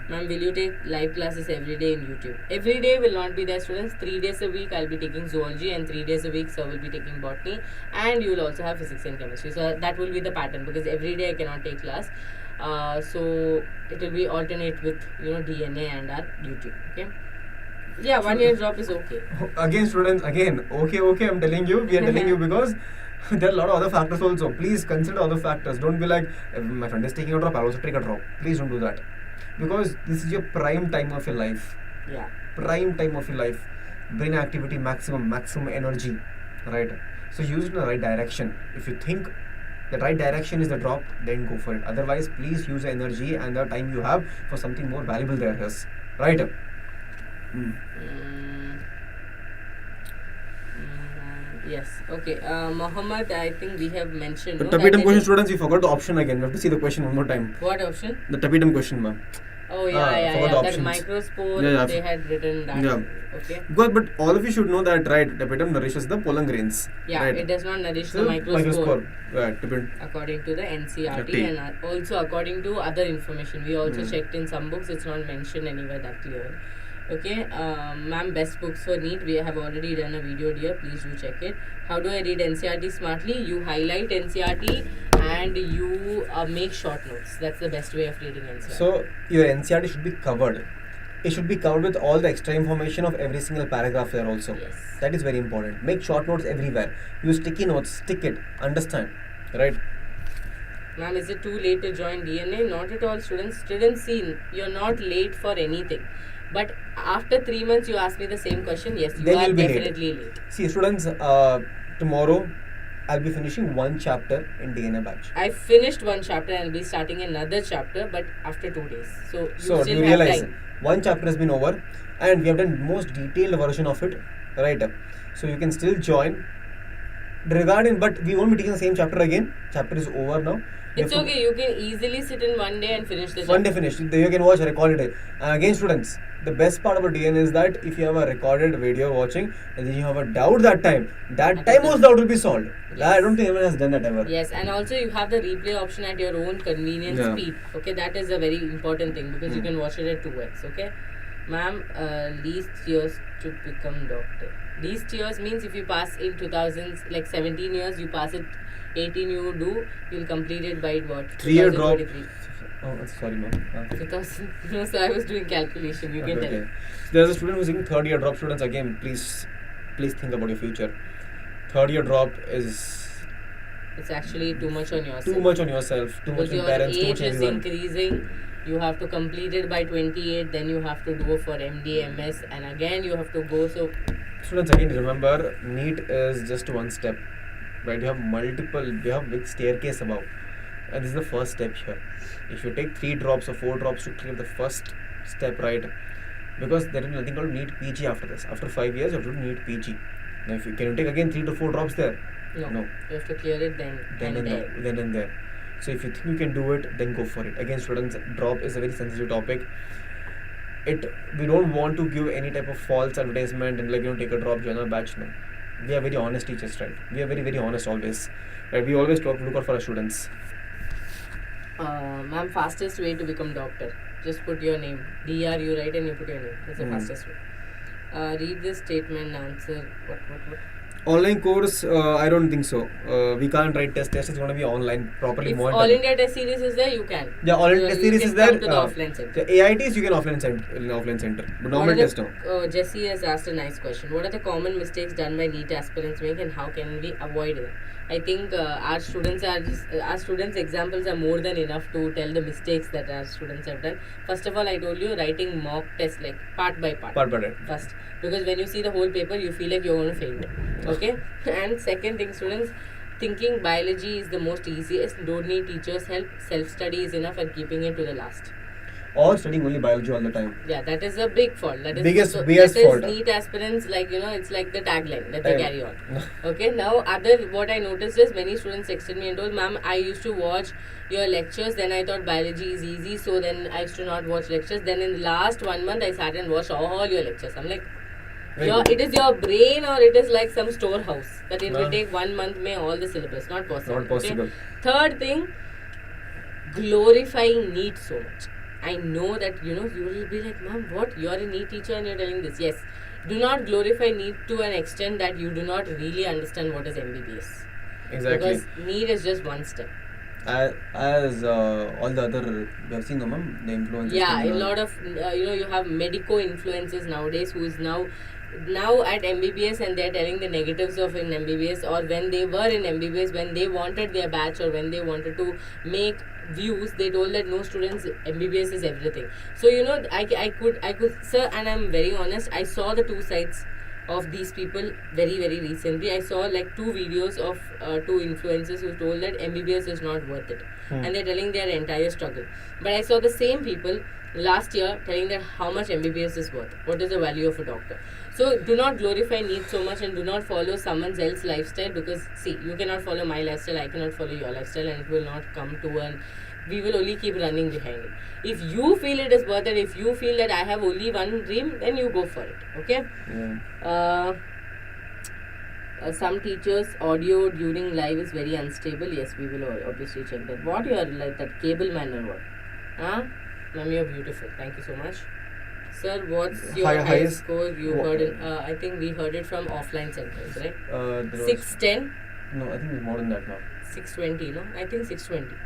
Speaker 1: Ma'am, will you take live classes every day in YouTube? Every day will not be there, students. 3 days a week I'll be taking zoology, and 3 days a week sir will be taking botany, and you will also have physics and chemistry. So that will be the pattern, because every day I cannot take class. So it will be alternate with DNA and our YouTube. Okay. Yeah, 1 year drop is okay.
Speaker 2: Again, students, okay, I'm telling you, we are telling you because there are a lot of other factors also. Please consider other factors. Don't be like, if my friend is taking a drop, I'll also take a drop. Please don't do that. Because this is your prime time of your life.
Speaker 1: Yeah.
Speaker 2: Prime time of your life. Brain activity maximum energy. Right? So use it in the right direction. If you think the right direction is the drop, then go for it. Otherwise, please use the energy and the time you have for something more valuable there is. Right?
Speaker 1: Yes. Okay. Mohammed, I think we have mentioned.
Speaker 2: The tapetum question, students, we forgot the option again. We have to see the question one more time.
Speaker 1: What option?
Speaker 2: The tapetum question, ma'am.
Speaker 1: Oh yeah.
Speaker 2: The
Speaker 1: That microspore, they had written that.
Speaker 2: Yeah.
Speaker 1: Okay.
Speaker 2: But all of you should know that, right? Tapetum nourishes the pollen grains.
Speaker 1: Yeah,
Speaker 2: right?
Speaker 1: it does not nourish
Speaker 2: So,
Speaker 1: the microspore.
Speaker 2: Right.
Speaker 1: According to the NCERT
Speaker 2: T.
Speaker 1: and also according to other information. We also checked in some books. It's not mentioned anywhere that clear. Okay, ma'am, best books for NEET. We have already done a video, dear. Please do check it. How do I read NCERT smartly? You highlight NCERT and you make short notes. That's the best way of reading NCERT.
Speaker 2: So your NCERT should be covered. It should be covered with all the extra information of every single paragraph there also.
Speaker 1: Yes.
Speaker 2: That is very important. Make short notes everywhere. Use sticky notes. Stick it. Understand. Right?
Speaker 1: Ma'am, is it too late to join DNA? Not at all, students. Students, see, you're not late for anything. But after 3 months, you ask me the same question. Yes, you
Speaker 2: Then
Speaker 1: are
Speaker 2: you'll be
Speaker 1: definitely late.
Speaker 2: See, students, tomorrow I'll be finishing one chapter in DNA batch.
Speaker 1: I finished one chapter and I'll be starting another chapter, but after 2 days. So you
Speaker 2: So
Speaker 1: still
Speaker 2: you
Speaker 1: have
Speaker 2: realize
Speaker 1: time.
Speaker 2: one chapter has been over and we have done most detailed version of it, right? So you can still join. But we won't be taking the same chapter again. Chapter is over now.
Speaker 1: It's okay, you can easily sit in one day and finish the
Speaker 2: One day
Speaker 1: chapter.
Speaker 2: finished. You can watch a recorded day. Again, students, the best part about DN is that if you have a recorded video watching and then you have a doubt that time also doubt will be solved.
Speaker 1: Yes.
Speaker 2: I don't think anyone has done that ever.
Speaker 1: Yes, and also you have the replay option at your own convenience
Speaker 2: Yeah.
Speaker 1: speed. Okay, that is a very important thing because you can watch it at 2x. Okay, ma'am, least years to become doctor. Least years means if you pass in 2000s, like 17 years, you pass it. 18 you do, you'll complete it by what?
Speaker 2: 3-year drop.
Speaker 1: 2023.
Speaker 2: Oh, sorry, no.
Speaker 1: 2000. No, so I was doing calculation. You can tell.
Speaker 2: Okay. There's a student who's taking third year drop. Students, again, please think about your future. Third year drop is
Speaker 1: It's actually too much on yourself.
Speaker 2: too much on yourself, too much
Speaker 1: Because
Speaker 2: on
Speaker 1: your
Speaker 2: parents, too
Speaker 1: age
Speaker 2: much on
Speaker 1: is
Speaker 2: everyone.
Speaker 1: increasing. You have to complete it by 28. Then you have to go for MD, MS, and again you have to go. So
Speaker 2: Students, again, remember, NEET is just one step. Right? You have big staircase above. And this is the first step here. If you take 3 drops or 4 drops to clear the first step, right? Because there is nothing called NEET PG after this. After 5 years, you have to do NEET PG. Now, can you take again 3 to 4 drops there?
Speaker 1: no. You have to clear it then
Speaker 2: and there. So if you think you can do it, then go for it. Again, students, drop is a very sensitive topic. We don't want to give any type of false advertisement and take a drop, join a batch. No, we are very honest teachers, right? We are very, very honest always. Right? We always look out for our students.
Speaker 1: Ma'am, fastest way to become doctor. Just put your name. DR you write and you put your name. That's the fastest way. Read this statement and answer. What?
Speaker 2: Online course, I don't think so. We can't write test. Test is going to be online, properly
Speaker 1: If
Speaker 2: monitored.
Speaker 1: All India test series is there, you can.
Speaker 2: Yeah, all India test series
Speaker 1: you
Speaker 2: is
Speaker 1: can
Speaker 2: there.
Speaker 1: come to the offline center.
Speaker 2: The AITs you can offline center, but normal test no.
Speaker 1: Jesse has asked a nice question. What are the common mistakes done by NEET aspirants make and how can we avoid them? I think our students examples are more than enough to tell the mistakes that our students have done. First of all, I told you writing mock test like part by part. First, because when you see the whole paper, you feel like you're going to fail it. Okay. And second thing, students, thinking biology is the most easiest. Don't need teachers' help. Self-study is enough and keeping it to the last.
Speaker 2: Or studying only biology all the time.
Speaker 1: Yeah, that is a big fault. That is
Speaker 2: biggest
Speaker 1: that
Speaker 2: fault.
Speaker 1: is NEET aspirants, it's like the tagline that they carry on. Okay, now what I noticed is many students texted me and told, ma'am, I used to watch your lectures, then I thought biology is easy, so then I used to not watch lectures. Then in the last 1 month, I sat and watched all your lectures. I'm like, it is your brain or it is like some storehouse that it will take 1 month may all the syllabus. Not possible. Okay? Third thing, glorifying NEET so much. I know that you will be like, ma'am, what? You are a NEET teacher and you're telling this. Yes. Do not glorify NEET to an extent that you do not really understand what is MBBS.
Speaker 2: Exactly.
Speaker 1: Because NEET is just one step.
Speaker 2: As all the other, we have seen, ma'am, the influencers.
Speaker 1: Yeah, a lot of, you have medico influencers nowadays who is now at MBBS and they are telling the negatives of in MBBS, or when they were in MBBS, when they wanted their batch or when they wanted to make views, they told that no students, MBBS is everything. So I could sir, and I'm very honest, I saw the two sides of these people very, very recently. I saw like 2 videos of 2 influencers who told that MBBS is not worth it, and they're telling their entire struggle. But I saw the same people last year telling that how much MBBS is worth, what is the value of a doctor. So do not glorify NEET so much and do not follow someone else's lifestyle, because see, you cannot follow my lifestyle, I cannot follow your lifestyle, and it will not come to we will only keep running behind it. If you feel it is worth it, if you feel that I have only one dream, then you go for it. Okay?
Speaker 2: Yeah.
Speaker 1: Some teachers' audio during live is very unstable. Yes, we will obviously check that. What you are like that cable man or what? Ma'am, you are beautiful. Thank you so much. Sir, what's your highest score you heard in? I think we heard it from offline centers, right? 610?
Speaker 2: No, I think it's more than that now.
Speaker 1: 620, no? I think 620.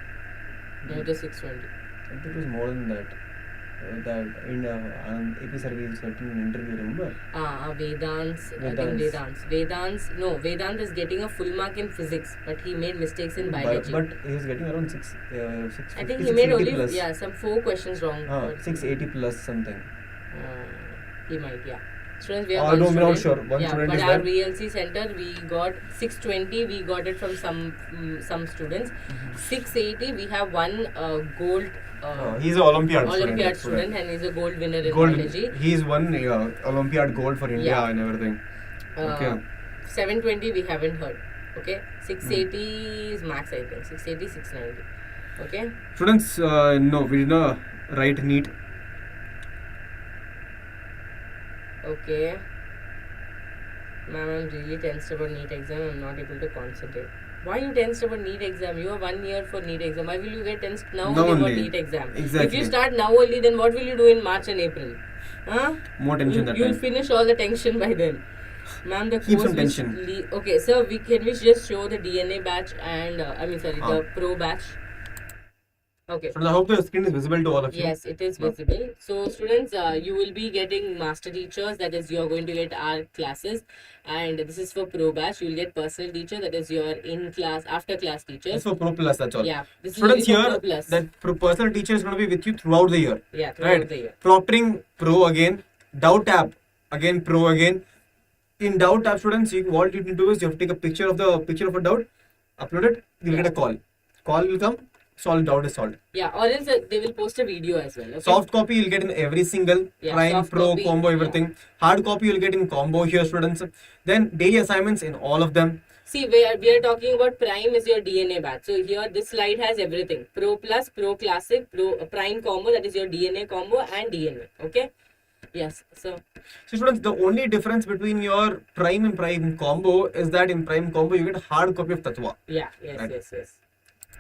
Speaker 1: No, it is 620.
Speaker 2: I think it was more than that. That in AP service certain interview, remember?
Speaker 1: Vedant. Vedant is getting a full mark in physics, but he made mistakes in biology.
Speaker 2: But he was getting around 6.
Speaker 1: I think he made only some 4 questions wrong.
Speaker 2: 680 plus something.
Speaker 1: He might, yeah. Students, we have
Speaker 2: I'm not sure. One
Speaker 1: yeah,
Speaker 2: student
Speaker 1: but
Speaker 2: is
Speaker 1: our
Speaker 2: that.
Speaker 1: VLC center, we got 620. We got it from some students. 680. We have one gold.
Speaker 2: He's an Olympiad
Speaker 1: student, and he's a gold winner in biology.
Speaker 2: He's won Olympiad gold for India and everything. Okay.
Speaker 1: 720 we haven't heard. Okay. 680 is max, I think. 680, 690. Okay.
Speaker 2: Students, no, we did not write NEET.
Speaker 1: Okay. Ma'am, I'm really tensed about NEET exam. I'm not able to concentrate. Why are you tensed about NEET exam? You are 1 year for NEET exam. Why will you get tensed now
Speaker 2: Now
Speaker 1: only about
Speaker 2: only.
Speaker 1: NEET exam?
Speaker 2: Exactly.
Speaker 1: If you start now only, then what will you do in March and April? Huh?
Speaker 2: More tension that
Speaker 1: You'll
Speaker 2: time.
Speaker 1: finish all the tension by then. Ma'am, the
Speaker 2: Keep
Speaker 1: course
Speaker 2: some tension.
Speaker 1: okay, so can we just show the DNA batch and the pro batch? Okay.
Speaker 2: So I hope the screen is visible to all of you.
Speaker 1: Yes, it is visible. So, students, you will be getting master teachers. That is, you are going to get our classes, and this is for pro batch. You will get personal teacher. That is your in class, after class teachers.
Speaker 2: It's for Pro Plus. That's all.
Speaker 1: Yeah, this
Speaker 2: Students
Speaker 1: is only
Speaker 2: here,
Speaker 1: for Pro Plus.
Speaker 2: that personal teacher is going to be with you throughout the year.
Speaker 1: Yeah, throughout the year.
Speaker 2: Proctoring Pro again, Doubt App again, Pro again. In Doubt App, students, what you need to do is you have to take a picture of a doubt, upload it, you'll get a call. Call will come, solved, doubt is solved.
Speaker 1: Yeah, or else they will post a video as well. Okay?
Speaker 2: Soft copy you'll get in every single Prime,
Speaker 1: soft
Speaker 2: Pro,
Speaker 1: copy,
Speaker 2: combo, everything. Hard copy you'll get in combo here, students. Then daily assignments in all of them.
Speaker 1: See, we are talking about Prime is your DNA batch. So here this slide has everything. Pro Plus, Pro Classic, Pro Prime combo, that is your DNA combo and DNA. Okay? Yes. So
Speaker 2: students, the only difference between your Prime and Prime combo is that in Prime combo you get hard copy of Tattva.
Speaker 1: yeah, yes.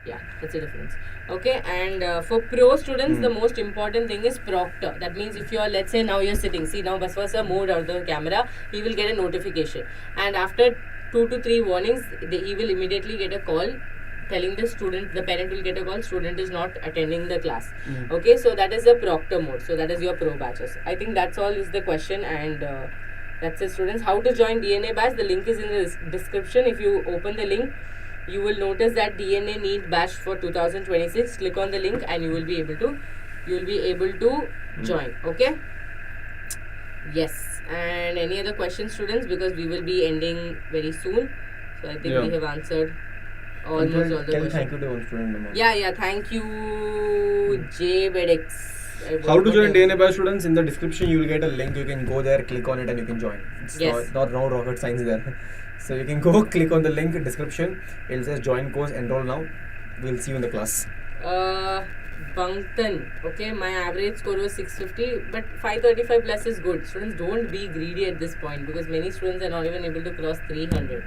Speaker 1: Yeah, that's the difference. Okay, and for pro students, the most important thing is proctor. That means if you are, let's say now you're sitting, see now Baswa sir moved out the camera, he will get a notification, and after 2 to 3 warnings, he will immediately get a call telling the student, the parent will get a call, student is not attending the class. Okay, so that is the proctor mode. So that is your pro batches. I think that's all is the question, and that's it, students. How to join DNA batch? The link is in the description. If you open the link, you will notice that DNA NEET batch for 2026. Click on the link and you will be able to join. Okay. Yes. And any other questions, students? Because we will be ending very soon. So I think we have answered almost all the questions.
Speaker 2: Thank you to one student.
Speaker 1: Yeah. Thank you, JBedX.
Speaker 2: How to join DNA batch, students? In the description you will get a link. You can go there, click on it, and you can join. It's not no rocket science there. So you can go click on the link in description. It says join course, enroll now. We'll see you in the class.
Speaker 1: Bangtan. Okay, my average score was 650, but 535 plus is good. Students, don't be greedy at this point because many students are not even able to cross 300.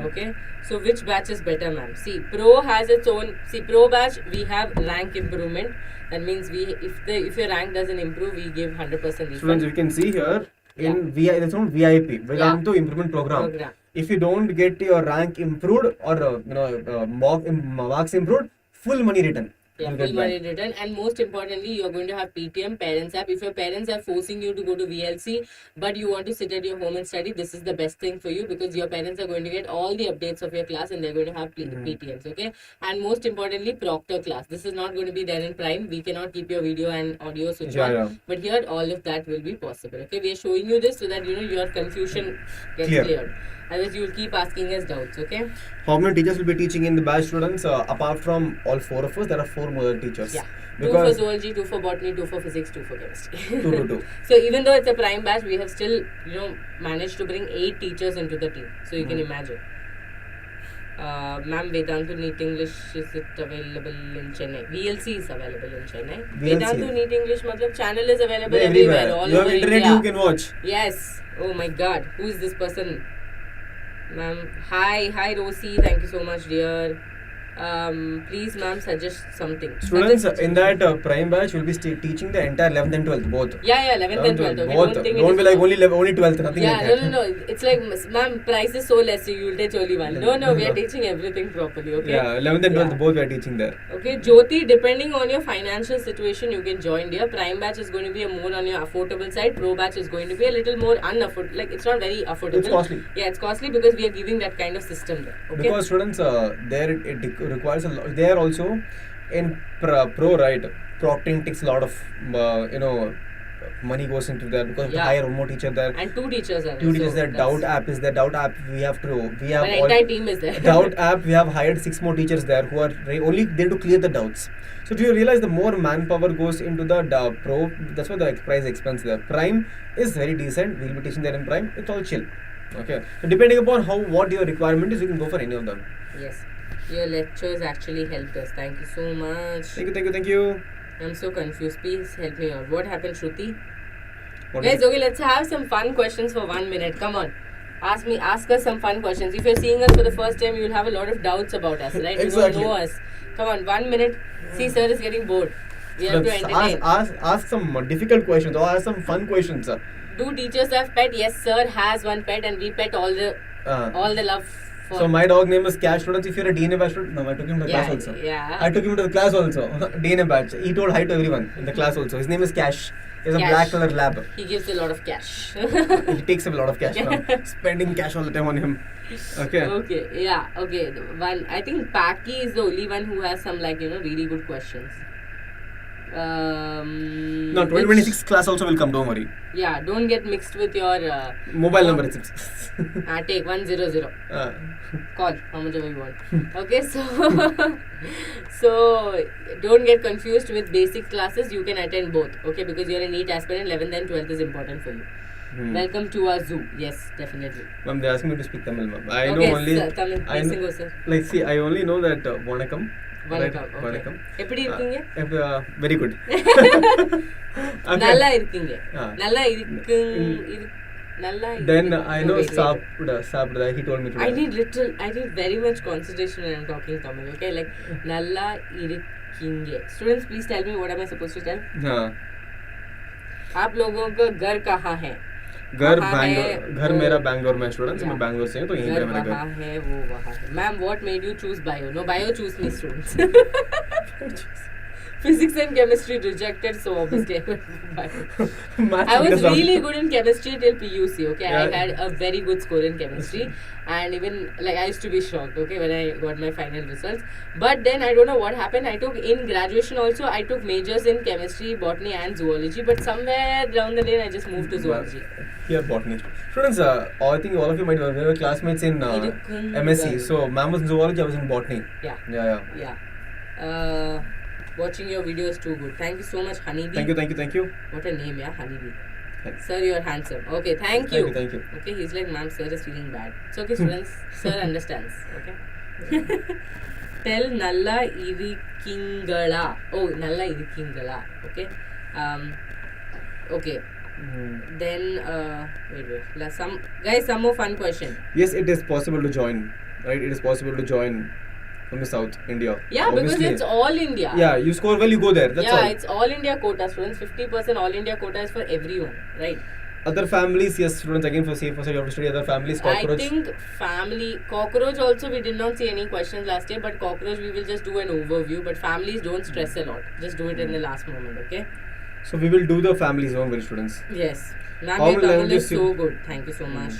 Speaker 1: Okay, so which batch is better, ma'am? See, Pro has its own. See, Pro batch we have rank improvement. That means if your rank doesn't improve, we give 100% refund.
Speaker 2: Students, you can see here in that's on VIP Vedantu improvement program. If you don't get your rank improved or marks improved, full money return.
Speaker 1: Yeah, full money return, and most importantly, you are going to have PTM parents app. If your parents are forcing you to go to VLC, but you want to sit at your home and study, this is the best thing for you because your parents are going to get all the updates of your class and they're going to have PTMs. Okay, and most importantly, proctor class. This is not going to be there in Prime. We cannot keep your video and audio switch on, but here all of that will be possible. Okay, we are showing you this so that your confusion gets cleared. Otherwise, you will keep asking us doubts, okay?
Speaker 2: How many teachers will be teaching in the batch, students? Apart from all 4 of us, there are 4 more teachers.
Speaker 1: Yeah. 2 for zoology, 2 for botany, 2 for physics, 2 for chemistry.
Speaker 2: 2.
Speaker 1: So even though it's a prime batch, we have still, managed to bring 8 teachers into the team. So you can imagine. Ma'am, Vedantu NEET English, is it available in Chennai? VLC is available in Chennai. Vedantu NEET English, channel is available everywhere. All
Speaker 2: you have
Speaker 1: over
Speaker 2: internet,
Speaker 1: India.
Speaker 2: you can watch.
Speaker 1: Yes. Oh my God. Who is this person? Ma'am, hi Rosie, thank you so much, dear. Please, ma'am, suggest something.
Speaker 2: Students, in that prime batch, will be teaching the entire 11th and 12th, both.
Speaker 1: Yeah, 11th and 12th. Okay,
Speaker 2: both. Don't be like only 12th, nothing like that.
Speaker 1: No. It's like, ma'am, price is so less, so you will teach only one. No, we are teaching everything properly, okay?
Speaker 2: Yeah, 11th and 12th, both we are teaching there.
Speaker 1: Okay, Jyoti, depending on your financial situation, you can join there. Prime batch is going to be more on your affordable side. Pro batch is going to be a little more unaffordable. Like, it's not very affordable.
Speaker 2: It's costly.
Speaker 1: Yeah, it's costly because we are giving that kind of system there. Okay?
Speaker 2: Because students, there it requires a lot. There also in pro, right, proctoring takes a lot of money goes into there because of the hire one more teacher there
Speaker 1: and 2 teachers are there.
Speaker 2: 2 teachers there. Doubt app is there. Doubt app we have
Speaker 1: an entire team is there.
Speaker 2: Doubt app we have hired 6 more teachers there who are only there to clear the doubts. So do you realize the more manpower goes into the pro, that's why the price expense there. Prime is very decent. We'll be teaching there in Prime. It's all chill. Okay. So depending upon what your requirement is, you can go for any of them.
Speaker 1: Yes. Your lectures actually helped us. Thank you so much.
Speaker 2: Thank you.
Speaker 1: I'm so confused. Please help me out. What happened, Shruti?
Speaker 2: What
Speaker 1: Guys,
Speaker 2: is it?
Speaker 1: okay, let's have some fun questions for 1 minute. Come on. Ask us some fun questions. If you're seeing us for the first time, you'll have a lot of doubts about us, right?
Speaker 2: Exactly.
Speaker 1: You don't know us. Come on, 1 minute. See, sir is getting bored. We have to
Speaker 2: Let's
Speaker 1: entertain.
Speaker 2: ask some difficult questions or ask some fun questions, sir.
Speaker 1: Do teachers have pet? Yes, sir has one pet, and we pet all the love for.
Speaker 2: So my dog name is Cash. Students, if you're a DNA batch student, no, I took him to the class also.
Speaker 1: Yeah.
Speaker 2: I took him to the class also. DNA batch. He told hi to everyone in the class also. His name is Cash. He's a
Speaker 1: Cash.
Speaker 2: black color lab.
Speaker 1: He gives a lot of cash.
Speaker 2: He takes a lot of cash from spending cash all the time on him. Okay.
Speaker 1: Okay. Yeah. Okay. I think Paki is the only one who has some really good questions.
Speaker 2: No, 2026 class also will come. Don't worry.
Speaker 1: Yeah. Don't get mixed with your
Speaker 2: Mobile number. It's
Speaker 1: take 100. Call how much ever you want. Okay. So so don't get confused with basic classes. You can attend both. Okay, because you're a NEET aspirant. 11th and 12th is important for you. Welcome to our zoo. Yes, definitely.
Speaker 2: Ma'am, they asked me to speak Tamil, ma'am. I
Speaker 1: okay,
Speaker 2: know only.
Speaker 1: Sir, Tamil. Go, sir.
Speaker 2: Like, see, I only know that Vanakkam.
Speaker 1: Vanakkam. Okay.
Speaker 2: Vanakkam.
Speaker 1: எப்படி இருக்கீங்க?
Speaker 2: Very good.
Speaker 1: நல்லா இருக்கீங்க. நல்லா நல்லா
Speaker 2: Then I know சாப்பிடுதா. He told me to.
Speaker 1: I need very much concentration when I'm talking Tamil. Okay, like நல்லா இருக்கீங்க. Students, please tell me what am I supposed to tell?
Speaker 2: हाँ.
Speaker 1: आप लोगों का घर कहाँ है?
Speaker 2: घर मेरा बैंगलोर में स्टूडेंट्स मैं बैंगलोर से हूँ तो यहीं पे मेरा घर
Speaker 1: वहाँ है वो वहाँ है. Ma'am, what made you choose bio? No, bio choose me, students. Physics and chemistry rejected, so obviously I went for bio. I was really good in chemistry till PUC. Okay, I had a very good score in chemistry, and even like I used to be shocked. Okay, when I got my final results. But then I don't know what happened. I took in graduation also. I took majors in chemistry, botany, and zoology. But somewhere down the lane, I just moved to zoology.
Speaker 2: Here, botany. Students, I think all of you might have classmates in MSc. So, ma'am was in zoology, I was in botany.
Speaker 1: Yeah. Watching your video is too good. Thank you so much, Honeybee.
Speaker 2: Thank you.
Speaker 1: What a name, yeah, Honeybee. Sir, you're handsome. Okay, thank you.
Speaker 2: Thank you.
Speaker 1: Okay, he's like, ma'am, sir is feeling bad. It's okay, students. Sir understands. Okay. Tell Nalla Irikingala. Oh, Nalla Irikingala. Okay. Okay. Then, wait. Some more fun question.
Speaker 2: Yes, it is possible to join. Right? It is possible to join from the South India.
Speaker 1: Yeah, obviously. Because it's all India.
Speaker 2: Yeah, you score well, you go there. That's all.
Speaker 1: It's all India quota, students. 50% all India quota is for everyone, right?
Speaker 2: Other families, yes, students, again for safe, you have to study other families. Cockroach.
Speaker 1: I think cockroach also we did not see any questions last year, but cockroach we will just do an overview. But families, don't stress a lot. Just do it in the last moment, okay?
Speaker 2: So we will do the families, don't worry, students.
Speaker 1: Yes. Ma'am, your Tamil is so good. Thank you so much.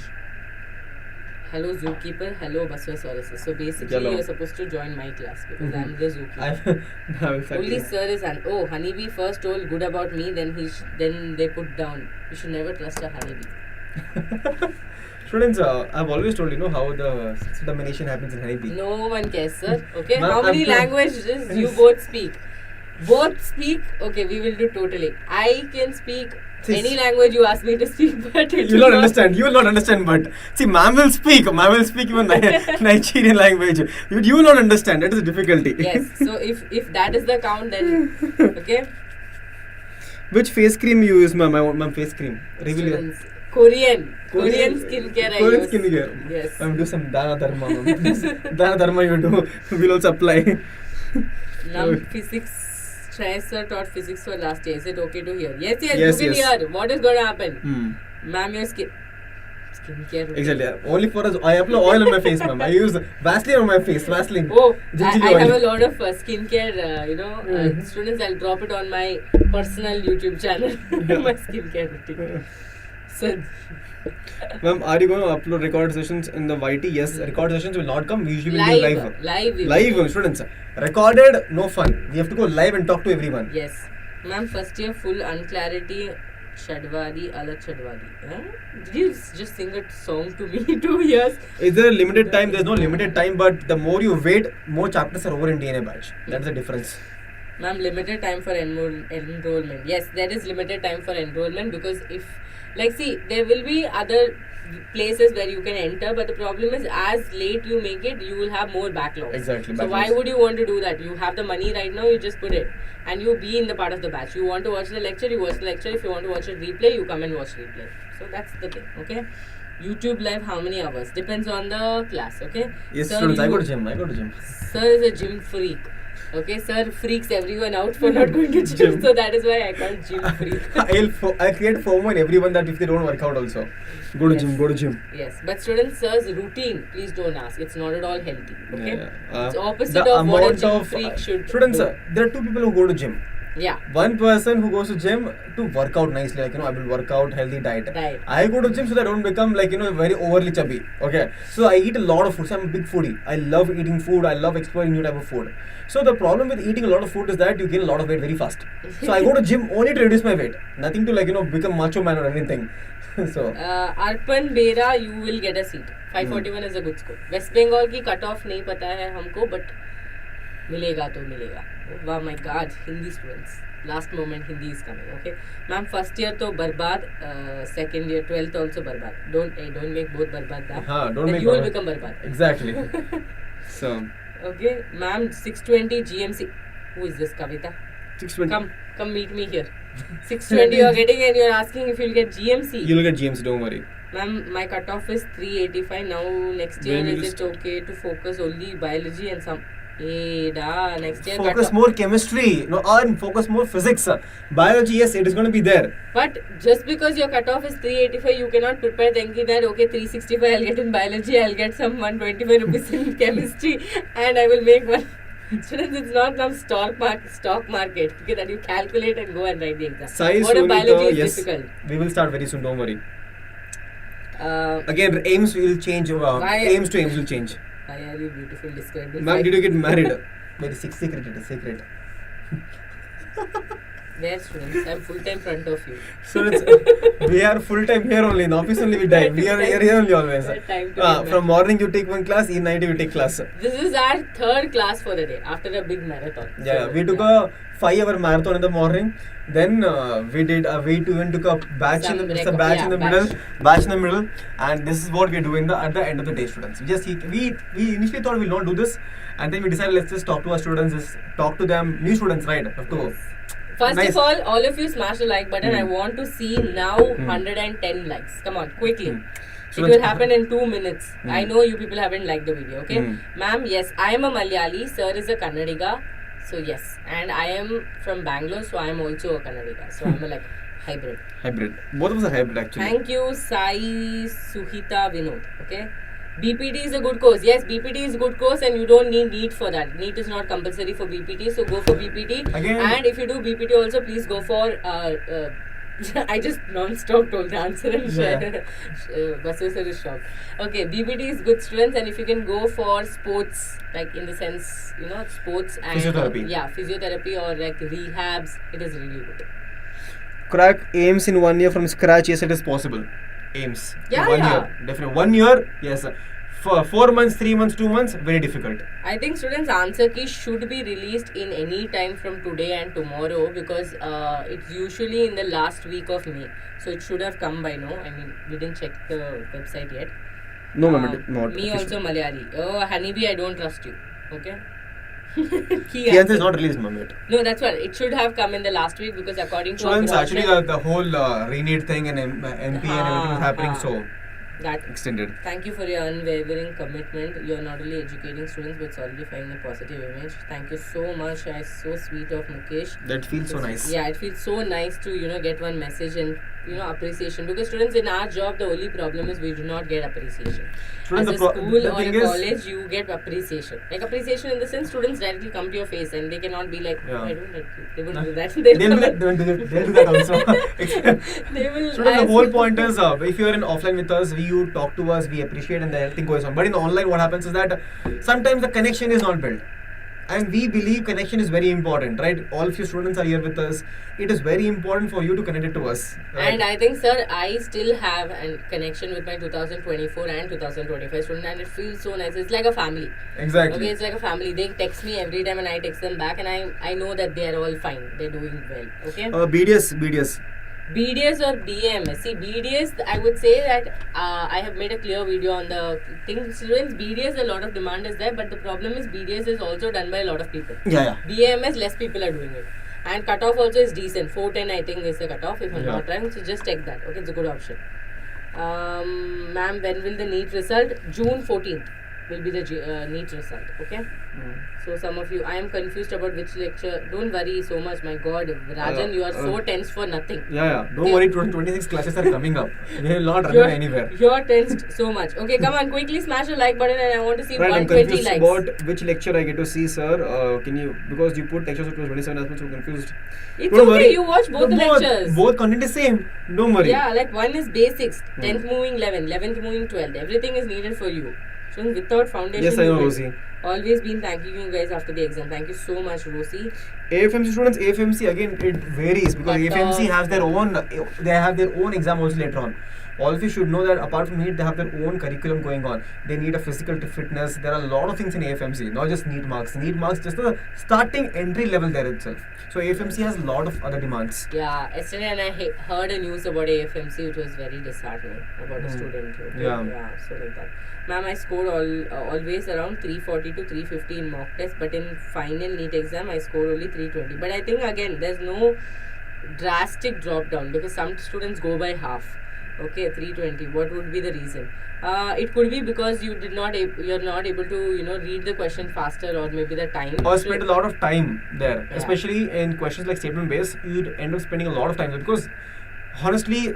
Speaker 1: Hello zookeeper, hello Basavaraj Sir. So basically you're supposed to join my class because I'm the zookeeper. Only sir is Honeybee first told good about me, then they put down. You should never trust a honeybee.
Speaker 2: Students, I've always told how the examination happens in Honeybee.
Speaker 1: No one cares, sir. Okay, how many languages you both speak? Both speak? Okay, we will do totally. I can speak any language you ask me to speak, but
Speaker 2: you will not understand. You will not understand, but see, ma'am will speak. Ma'am will speak even Nigerian language. You will not understand. That is the difficulty.
Speaker 1: Yes. So if that is the count, then okay.
Speaker 2: Which face cream you use, ma'am? I want ma'am face cream. Reveal.
Speaker 1: Korean skincare.
Speaker 2: Korean skincare.
Speaker 1: Yes.
Speaker 2: Ma'am, do some Dana Dharma, ma'am. Dana Dharma you do. We'll also apply.
Speaker 1: Physics. Sir taught physics for last year. Is it okay to hear? Yes, you can hear. What is going to happen? Ma'am, your skincare routine.
Speaker 2: Exactly. Only for us, I apply oil on my face, ma'am. I use Vaseline on my face. Vaseline.
Speaker 1: Oh, I have a lot of skincare, students, I'll drop it on my personal YouTube channel. My skincare routine. So,
Speaker 2: ma'am, are you going to upload record sessions in the YT? Yes, record sessions will not come. We usually will do live. Students, recorded, no fun. We have to go live and talk to everyone.
Speaker 1: Yes. Ma'am, first year full unclarity, Shadwadi, Ala Chadwadi. Did you just sing a song to me 2 years?
Speaker 2: Is there a limited time? There's no limited time, but the more you wait, more chapters are over in DNA batch. That's the difference.
Speaker 1: Ma'am, limited time for enrollment. Yes, there is limited time for enrollment because if Like, see, there will be other places where you can enter, but the problem is as late you make it, you will have more backlogs.
Speaker 2: Exactly.
Speaker 1: So why would you want to do that? You have the money right now, you just put it and you be in the part of the batch. You want to watch the lecture, you watch the lecture. If you want to watch a replay, you come and watch replay. So that's the thing. Okay, YouTube live how many hours? Depends on the class. Okay.
Speaker 2: Yes,
Speaker 1: Sir,
Speaker 2: students. I go to gym.
Speaker 1: Sir is a gym freak. Okay, sir freaks everyone out for not going to gym. So that is why I call gym freak.
Speaker 2: I create FOMO in everyone that if they don't work out also. Go to gym.
Speaker 1: Yes, but students, sir's routine, please don't ask. It's not at all healthy. Okay, it's opposite
Speaker 2: the
Speaker 1: of what a
Speaker 2: amount
Speaker 1: gym
Speaker 2: of
Speaker 1: freak should
Speaker 2: students.
Speaker 1: do.
Speaker 2: There are two people who go to gym.
Speaker 1: Yeah.
Speaker 2: One person who goes to gym to work out nicely, like I will work out healthy diet.
Speaker 1: Right.
Speaker 2: I go to gym so that I don't become very overly chubby. Okay, so I eat a lot of food. So I'm a big foodie. I love eating food. I love exploring new type of food. So the problem with eating a lot of food is that you gain a lot of weight very fast. So I go to gym only to reduce my weight. Nothing to become macho man or anything. So
Speaker 1: Arpan Bera, you will get a seat. 541 is a good score. West Bengal की cutoff नहीं पता है हमको, but मिलेगा तो मिलेगा. Wow, my God, Hindi students. Last moment Hindi is coming. Okay, ma'am, first year तो बर्बाद, second year 12th also बर्बाद. Don't make both बर्बाद.
Speaker 2: Don't make.
Speaker 1: You will become बर्बाद.
Speaker 2: Exactly. So.
Speaker 1: Okay, ma'am, 620 GMC. Who is this Kavita?
Speaker 2: 620.
Speaker 1: Come meet me here. 620 you are getting and you are asking if you will get GMC.
Speaker 2: You will get GMC, don't worry.
Speaker 1: Ma'am, my cutoff is 385. Now next year is it okay to focus only biology and some... next year
Speaker 2: focus more chemistry, focus more physics. Biology, yes, it is going to be there.
Speaker 1: But just because your cutoff is 385, you cannot prepare thinking that okay, 365 I'll get in biology, I'll get some 125 rupees in chemistry, and I will make one. Students, it's not some stock market okay, that you calculate and go and write the exam. What a biology is difficult.
Speaker 2: We will start very soon, don't worry. Again, aims will change. Aims to aims will change.
Speaker 1: Why are you beautiful describing?
Speaker 2: Ma'am, did you get married? Very secret, it is secret.
Speaker 1: There, students, I'm full-time front of you.
Speaker 2: Students, we are full-time here only. In office only we die. We are here only always. From morning you take one class, in night you take class.
Speaker 1: This is our third class for the day after a big marathon.
Speaker 2: Yeah, so, we took a 5-hour marathon in the morning. Then we even took a batch in the middle, and this is what we do at the end of the day, students. We initially thought we'll not do this, and then we decided let's just talk to our students, just talk to them, new students, right?
Speaker 1: Yes. First of all of you smash the like button. I want to see now 110 likes. Come on, quickly. It will happen in 2 minutes. I know you people haven't liked the video, okay? Ma'am, yes, I am a Malayali. Sir is a Kannadiga. So yes, and I am from Bangalore, so I am also a Kannadiga. So I'm a hybrid.
Speaker 2: Hybrid. Both of us are hybrid actually.
Speaker 1: Thank you, Sai Suhita Vinod. Okay. BPT is a good course. Yes, BPT is a good course and you don't need NEET for that. NEET is not compulsory for BPT, so go for BPT.
Speaker 2: Again,
Speaker 1: and if you do BPT also, please go for... I just non-stop told the answer and Basu sir is shocked. Okay, BPT is good, students, and if you can go for sports, like in the sense, sports and...
Speaker 2: Physiotherapy.
Speaker 1: Physiotherapy or like rehabs, it is really good.
Speaker 2: Crack aims in 1 year from scratch, yes, it is possible. Aims.
Speaker 1: Yeah,
Speaker 2: 1 year. Definitely. 1 year, yes. For 4 months, 3 months, 2 months, very difficult.
Speaker 1: I think students' answer key should be released in any time from today and tomorrow because it's usually in the last week of May. So it should have come by now. I mean, we didn't check the website yet.
Speaker 2: No, ma'am, not.
Speaker 1: Me also Malayali. Oh, Honeybee, I don't trust you. Okay?
Speaker 2: The answer is not released, ma'am, yet.
Speaker 1: No, that's what. It should have come in the last week because according to
Speaker 2: students, actually the whole re-NEET thing and MP and everything is happening, so
Speaker 1: that
Speaker 2: extended.
Speaker 1: Thank you for your unwavering commitment. You are not only educating students but solidifying a positive image. Thank you so much. It's so sweet of Mukesh.
Speaker 2: That feels so nice.
Speaker 1: Yeah, it feels so nice to get one message and appreciation, because students, in our job the only problem is we do not get appreciation. Students, as a school or a college, you get appreciation. Like appreciation in the sense students directly come to your face and they cannot be like, I don't like you. They won't do that.
Speaker 2: They'll do that also.
Speaker 1: They will.
Speaker 2: Students, the whole point is if you are in offline with us, you talk to us, we appreciate, and the everything goes on. But in online, what happens is that sometimes the connection is not built. And we believe connection is very important, right? All of you students are here with us. It is very important for you to connect it to us. Right?
Speaker 1: And I think, sir, I still have a connection with my 2024 and 2025 students, and it feels so nice. It's like a family.
Speaker 2: Exactly.
Speaker 1: Okay, it's like a family. They text me every time and I text them back, and I know that they are all fine. They're doing well. Okay?
Speaker 2: BDS.
Speaker 1: BDS or BAMS. See, BDS, I would say that I have made a clear video on the thing. Students, BDS, a lot of demand is there, but the problem is BDS is also done by a lot of people.
Speaker 2: Yeah.
Speaker 1: BAMS, less people are doing it. And cutoff also is decent. 410, I think, is the cutoff, if I'm not wrong. So just check that. Okay, it's a good option. Ma'am, when will the NEET result? June 14th will be the NEET result. Okay. So some of you, I am confused about which lecture. Don't worry so much, my God, Rajan, you are so tense for nothing.
Speaker 2: Yeah. Don't worry, 26 classes are coming up. We will not run anywhere.
Speaker 1: You're tensed so much. Okay, come on, quickly smash the like button, and I want to see 120
Speaker 2: I'm confused
Speaker 1: likes.
Speaker 2: about which lecture I get to see, sir. Can you, because you put lectures up to 27 as well, so confused.
Speaker 1: It's don't okay, worry. You watch both the lectures.
Speaker 2: Both content is same. Don't worry.
Speaker 1: Yeah, like one is basics, 10th moving 11, 11th moving 12. Everything is needed for you. So without foundation.
Speaker 2: Yes, I know, Rosie.
Speaker 1: Always been thanking you guys after the exam. Thank you so much, Rosie.
Speaker 2: AFMC students, AFMC again it varies because AFMC has their own. They have their own exam also later on. All of you should know that apart from NEET, they have their own curriculum going on. They need a physical fitness. There are a lot of things in AFMC, not just NEET marks. NEET marks just the starting entry level there itself. So AFMC has a lot of other demands.
Speaker 1: Yeah, yesterday and I heard a news about AFMC which was very disheartening about a student. Okay? Yeah, so like that. Ma'am, I scored always around 340 to 350 in mock test, but in final NEET exam I scored only 320. But I think again there's no drastic drop down because some students go by half. Okay, 320. What would be the reason? It could be because you're not able to read the question faster, or maybe the time.
Speaker 2: Or spend a lot of time there, especially in questions like statement based. You'd end up spending a lot of time there because honestly,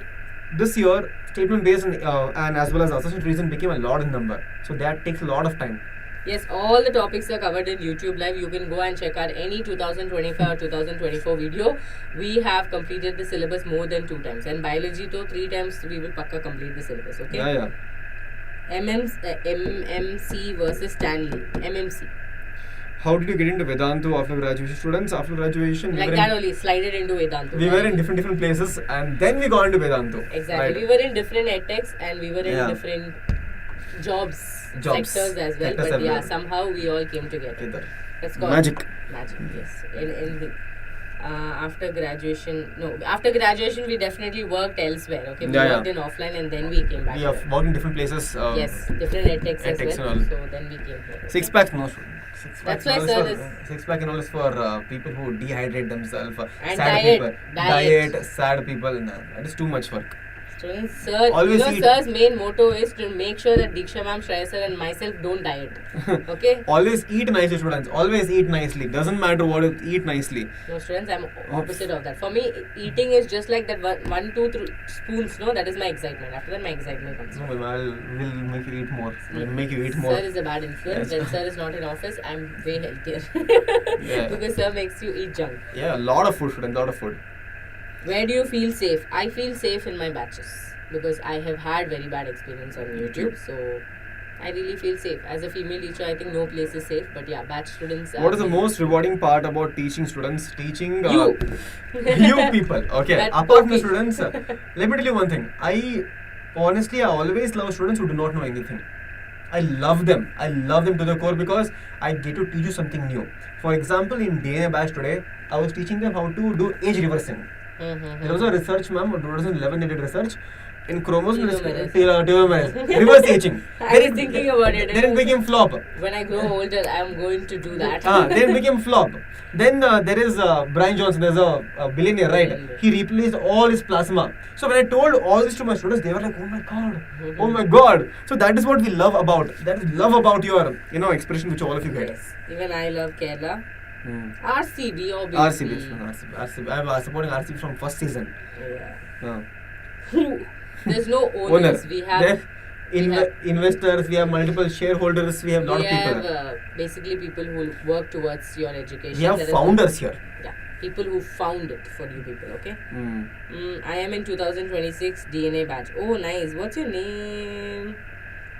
Speaker 2: this year statement based and as well as assessment reason became a lot in number. So that takes a lot of time.
Speaker 1: Yes, all the topics are covered in YouTube Live. You can go and check out any 2025 or 2024 video. We have completed the syllabus more than 2 times. And biology, though, 3 times we will pakka complete the syllabus. Okay?
Speaker 2: Yeah.
Speaker 1: MMC versus Stanley. MMC.
Speaker 2: How did you get into Vedantu after graduation? Students, after graduation,
Speaker 1: like that only, slided into Vedantu.
Speaker 2: We were in different places and then we got into Vedantu.
Speaker 1: Exactly. Right. We were in different edtechs and we were in different jobs sectors as well. But somehow we all came together. That's called
Speaker 2: magic.
Speaker 1: Magic, yes. After graduation we definitely worked elsewhere. Okay, we worked in offline and then we came back.
Speaker 2: We have worked in different places.
Speaker 1: Yes, different edtechs as well. So then we came here. Okay?
Speaker 2: 6-pack no.
Speaker 1: That's why sir is
Speaker 2: 6-pack and all is for people who dehydrate themselves.
Speaker 1: And
Speaker 2: sad diet, sad people. That is too much work.
Speaker 1: Students, sir, sir's main motto is to make sure that Diksha ma'am, Shreya sir and myself don't diet. Okay?
Speaker 2: Always eat nicely, students. Always eat nicely. Doesn't matter what you eat nicely.
Speaker 1: No, students, I'm opposite of that. For me, eating is just like that 1-2 spoons. No, that is my excitement. After that, my excitement comes.
Speaker 2: No, we'll make you eat more. We'll make you eat more.
Speaker 1: Sir is a bad influence. When sir is not in office, I'm way healthier. Because sir makes you eat junk.
Speaker 2: Yeah, a lot of food, students. A lot of food.
Speaker 1: Where do you feel safe? I feel safe in my batches because I have had very bad experience on YouTube. So I really feel safe. As a female teacher, I think no place is safe. But yeah, batch students.
Speaker 2: What is the most rewarding part about teaching students? Teaching
Speaker 1: you
Speaker 2: people. Okay. Apart from students, let me tell you one thing. I always love students who do not know anything. I love them. I love them to the core because I get to teach you something new. For example, in DNA batch today, I was teaching them how to do age reversing. There was a research, ma'am, 2011 they did research in chromosomes telomerase, reverse aging.
Speaker 1: I was thinking about it.
Speaker 2: Then it became flop.
Speaker 1: When I grow older, I am going to do that.
Speaker 2: Then it became flop. Then there is Brian Johnson, there's a billionaire, right? He replaced all his plasma. So when I told all this to my students, they were like, oh my god. So that is what we love about. That is love about your expression which all of you get.
Speaker 1: Yes. Even I love Kerala. RCB obviously.
Speaker 2: RCB. I'm supporting RCB from first season.
Speaker 1: Yeah. There's no owners. We have
Speaker 2: investors. We have multiple shareholders. We have a lot of people.
Speaker 1: We have basically people who work towards your education.
Speaker 2: We have founders here.
Speaker 1: Yeah, people who found it for you people. Okay. I am in 2026 DNA batch. Oh, nice. What's your name?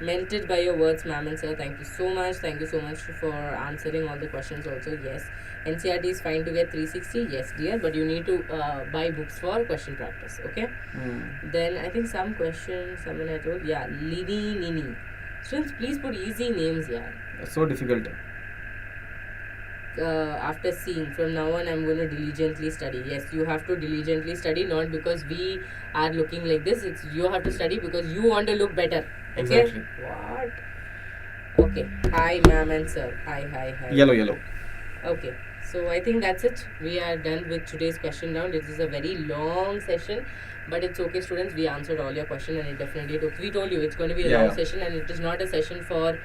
Speaker 1: Melted by your words, ma'am and sir. Thank you so much. Thank you so much for answering all the questions also. Yes. NCERT is fine to get 360. Yes, dear. But you need to buy books for question practice. Okay. Then I think some questions, someone I told. Yeah. Nini. Students, please put easy names here.
Speaker 2: So difficult.
Speaker 1: after seeing, from now on I'm going to diligently study. Yes, you have to diligently study, not because we are looking like this. It's you have to study because you want to look better. Okay?
Speaker 2: Exactly.
Speaker 1: What? Okay. Hi, ma'am and sir. Hi.
Speaker 2: Yellow.
Speaker 1: Okay. So I think that's it. We are done with today's question round. This is a very long session, but it's okay, students. We answered all your questions, and it definitely took. We told you it's going to be a long session, and it is not a session for,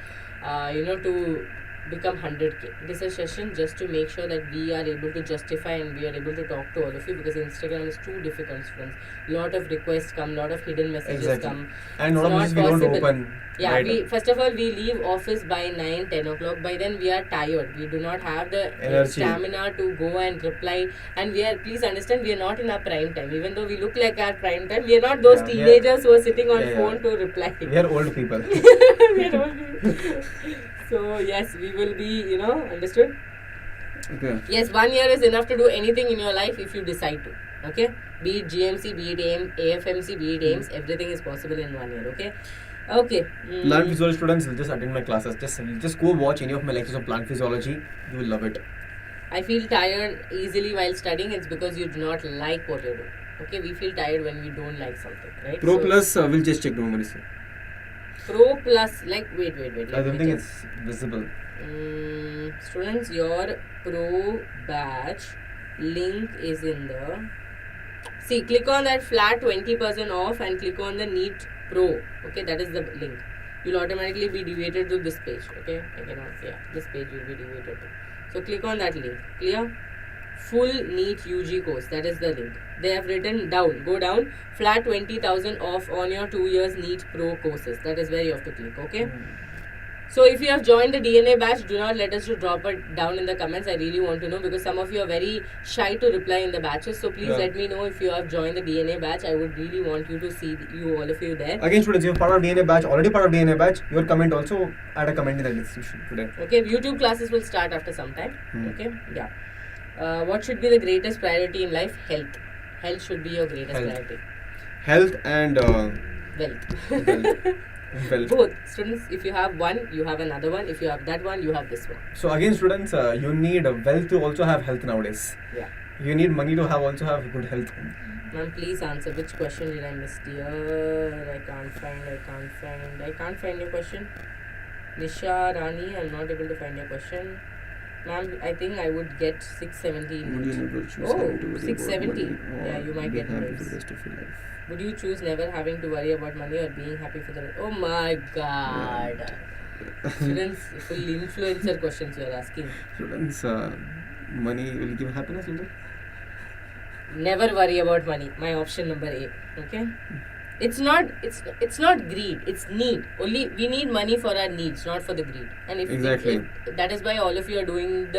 Speaker 1: to become 100K. It is a session just to make sure that we are able to justify and we are able to talk to all of you, because Instagram is too difficult, friends. Lot of requests come, lot of hidden messages come,
Speaker 2: and a lot of messages we don't open.
Speaker 1: Yeah,
Speaker 2: right.
Speaker 1: we first of all we leave office by 9-10 o'clock. By then we are tired. We do not have the
Speaker 2: energy,
Speaker 1: stamina to go and reply. And we are, please understand, we are not in our prime time. Even though we look like our prime time, we are not those teenagers who are sitting on phone to reply.
Speaker 2: We are old people.
Speaker 1: We are old people. So yes, we will be, understood?
Speaker 2: Okay.
Speaker 1: Yes, 1 year is enough to do anything in your life if you decide to. Okay? Be it GMC, be it AFMC, be it AIMS, everything is possible in 1 year. Okay? Okay.
Speaker 2: Plant physiology students will just attend my classes. Just go watch any of my lectures on plant physiology. You will love it.
Speaker 1: I feel tired easily while studying. It's because you do not like what you're doing. Okay? We feel tired when we don't like something, right?
Speaker 2: Pro Plus, we'll just check. Don't worry, sir.
Speaker 1: Pro Plus, like, wait.
Speaker 2: I don't think it's visible.
Speaker 1: Students, your Pro batch link is in the... See, click on that flat 20% off and click on the NEET Pro. Okay, that is the link. You'll automatically be deviated to this page. Okay, this page will be deviated to. So click on that link. Clear? Full NEET UG course. That is the link. They have written down. Go down. Flat 20,000 off on your 2 years NEET Pro courses. That is where you have to click. Okay. So if you have joined the DNA batch, do not let us to drop it down in the comments. I really want to know, because some of you are very shy to reply in the batches. So please let me know if you have joined the DNA batch. I would really want you to see all of you there.
Speaker 2: Again, students, you are part of DNA batch, already part of DNA batch. Your comment also, add a comment in the description today.
Speaker 1: Okay, YouTube classes will start after some time. Okay, yeah. What should be the greatest priority in life? Health. Health should be your greatest priority.
Speaker 2: Health and
Speaker 1: wealth. Both. Students, if you have one, you have another one. If you have that one, you have this one.
Speaker 2: So again, students, you need wealth to also have health nowadays.
Speaker 1: Yeah.
Speaker 2: You need money to also have good health.
Speaker 1: Ma'am, please answer. Which question did I miss, dear? I can't find your question. Nisha Rani, I'm not able to find your question. Ma'am, I think I would get 670.
Speaker 2: Would you never choose
Speaker 1: 670. Yeah, you might get grades. Would you choose never having to worry about money or being happy for the rest? Oh my god. Students, full influencer questions you are asking.
Speaker 2: Students, money will give happiness, will it?
Speaker 1: Never worry about money. My option number A. Okay? It's not greed, it's need. Only we need money for our needs, not for the greed. And if that is why all of you are doing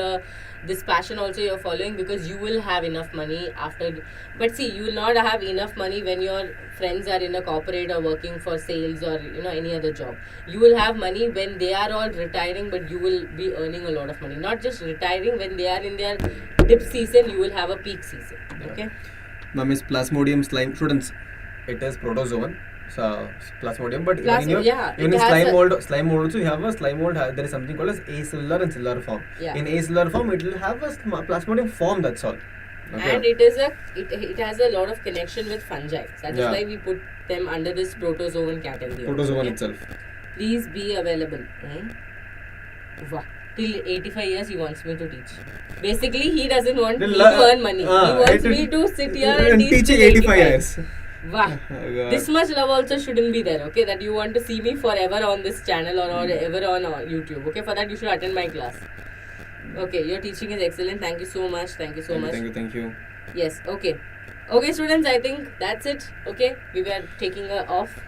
Speaker 1: this passion also you're following, because you will have enough money after. But see, you will not have enough money when your friends are in a corporate or working for sales or any other job. You will have money when they are all retiring, but you will be earning a lot of money. Not just retiring, when they are in their dip season, you will have a peak season. Okay?
Speaker 2: Ma'am, is Plasmodium slime students? It is protozoan, so Plasmodium, but even in slime mold also you have a slime mold. There is something called as acellular and cellular form.
Speaker 1: Yeah.
Speaker 2: In acellular form, it will have a Plasmodium form. That's all. Okay.
Speaker 1: And it has a lot of connection with fungi. That is why we put them under this protozoan category.
Speaker 2: Protozoan itself.
Speaker 1: Please be available. Wow. Till 85 years he wants me to teach. Basically, he doesn't want me to earn money. He wants me to sit here and teach 85 years. Wow. This much love also shouldn't be there, okay? That you want to see me forever on this channel or ever on YouTube. Okay, for that you should attend my class. Okay, your teaching is excellent. Thank you so much. Thank you so much.
Speaker 2: Thank you.
Speaker 1: Yes, okay. Okay, students, I think that's it. Okay, we were taking off.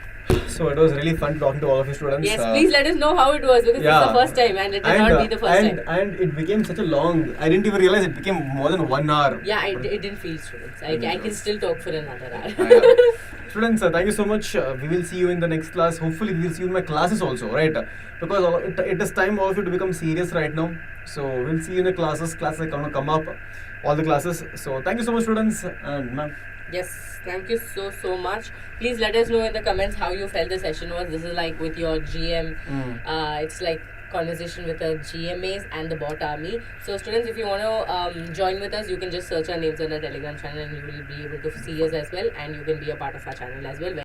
Speaker 2: So it was really fun talking to all of you students.
Speaker 1: Yes, please let us know how it was, because it's the first time and it did not be the first time.
Speaker 2: And it became such a long, I didn't even realize it became more than 1 hour.
Speaker 1: Yeah, it didn't feel, students. I can still talk for another hour.
Speaker 2: Students, thank you so much. We will see you in the next class. Hopefully, we will see you in my classes also, right? Because it is time all of you to become serious right now. So we'll see you in the classes. Classes are going to come up, all the classes. So thank you so much, students. And ma'am.
Speaker 1: Yes, thank you so much. Please let us know in the comments how you felt the session was. This is like with your GM. It's like conversation with the GMAs and the bot army. So students, if you want to join with us, you can just search our names on our Telegram channel and you will be able to see us as well, and you can be a part of our channel as well.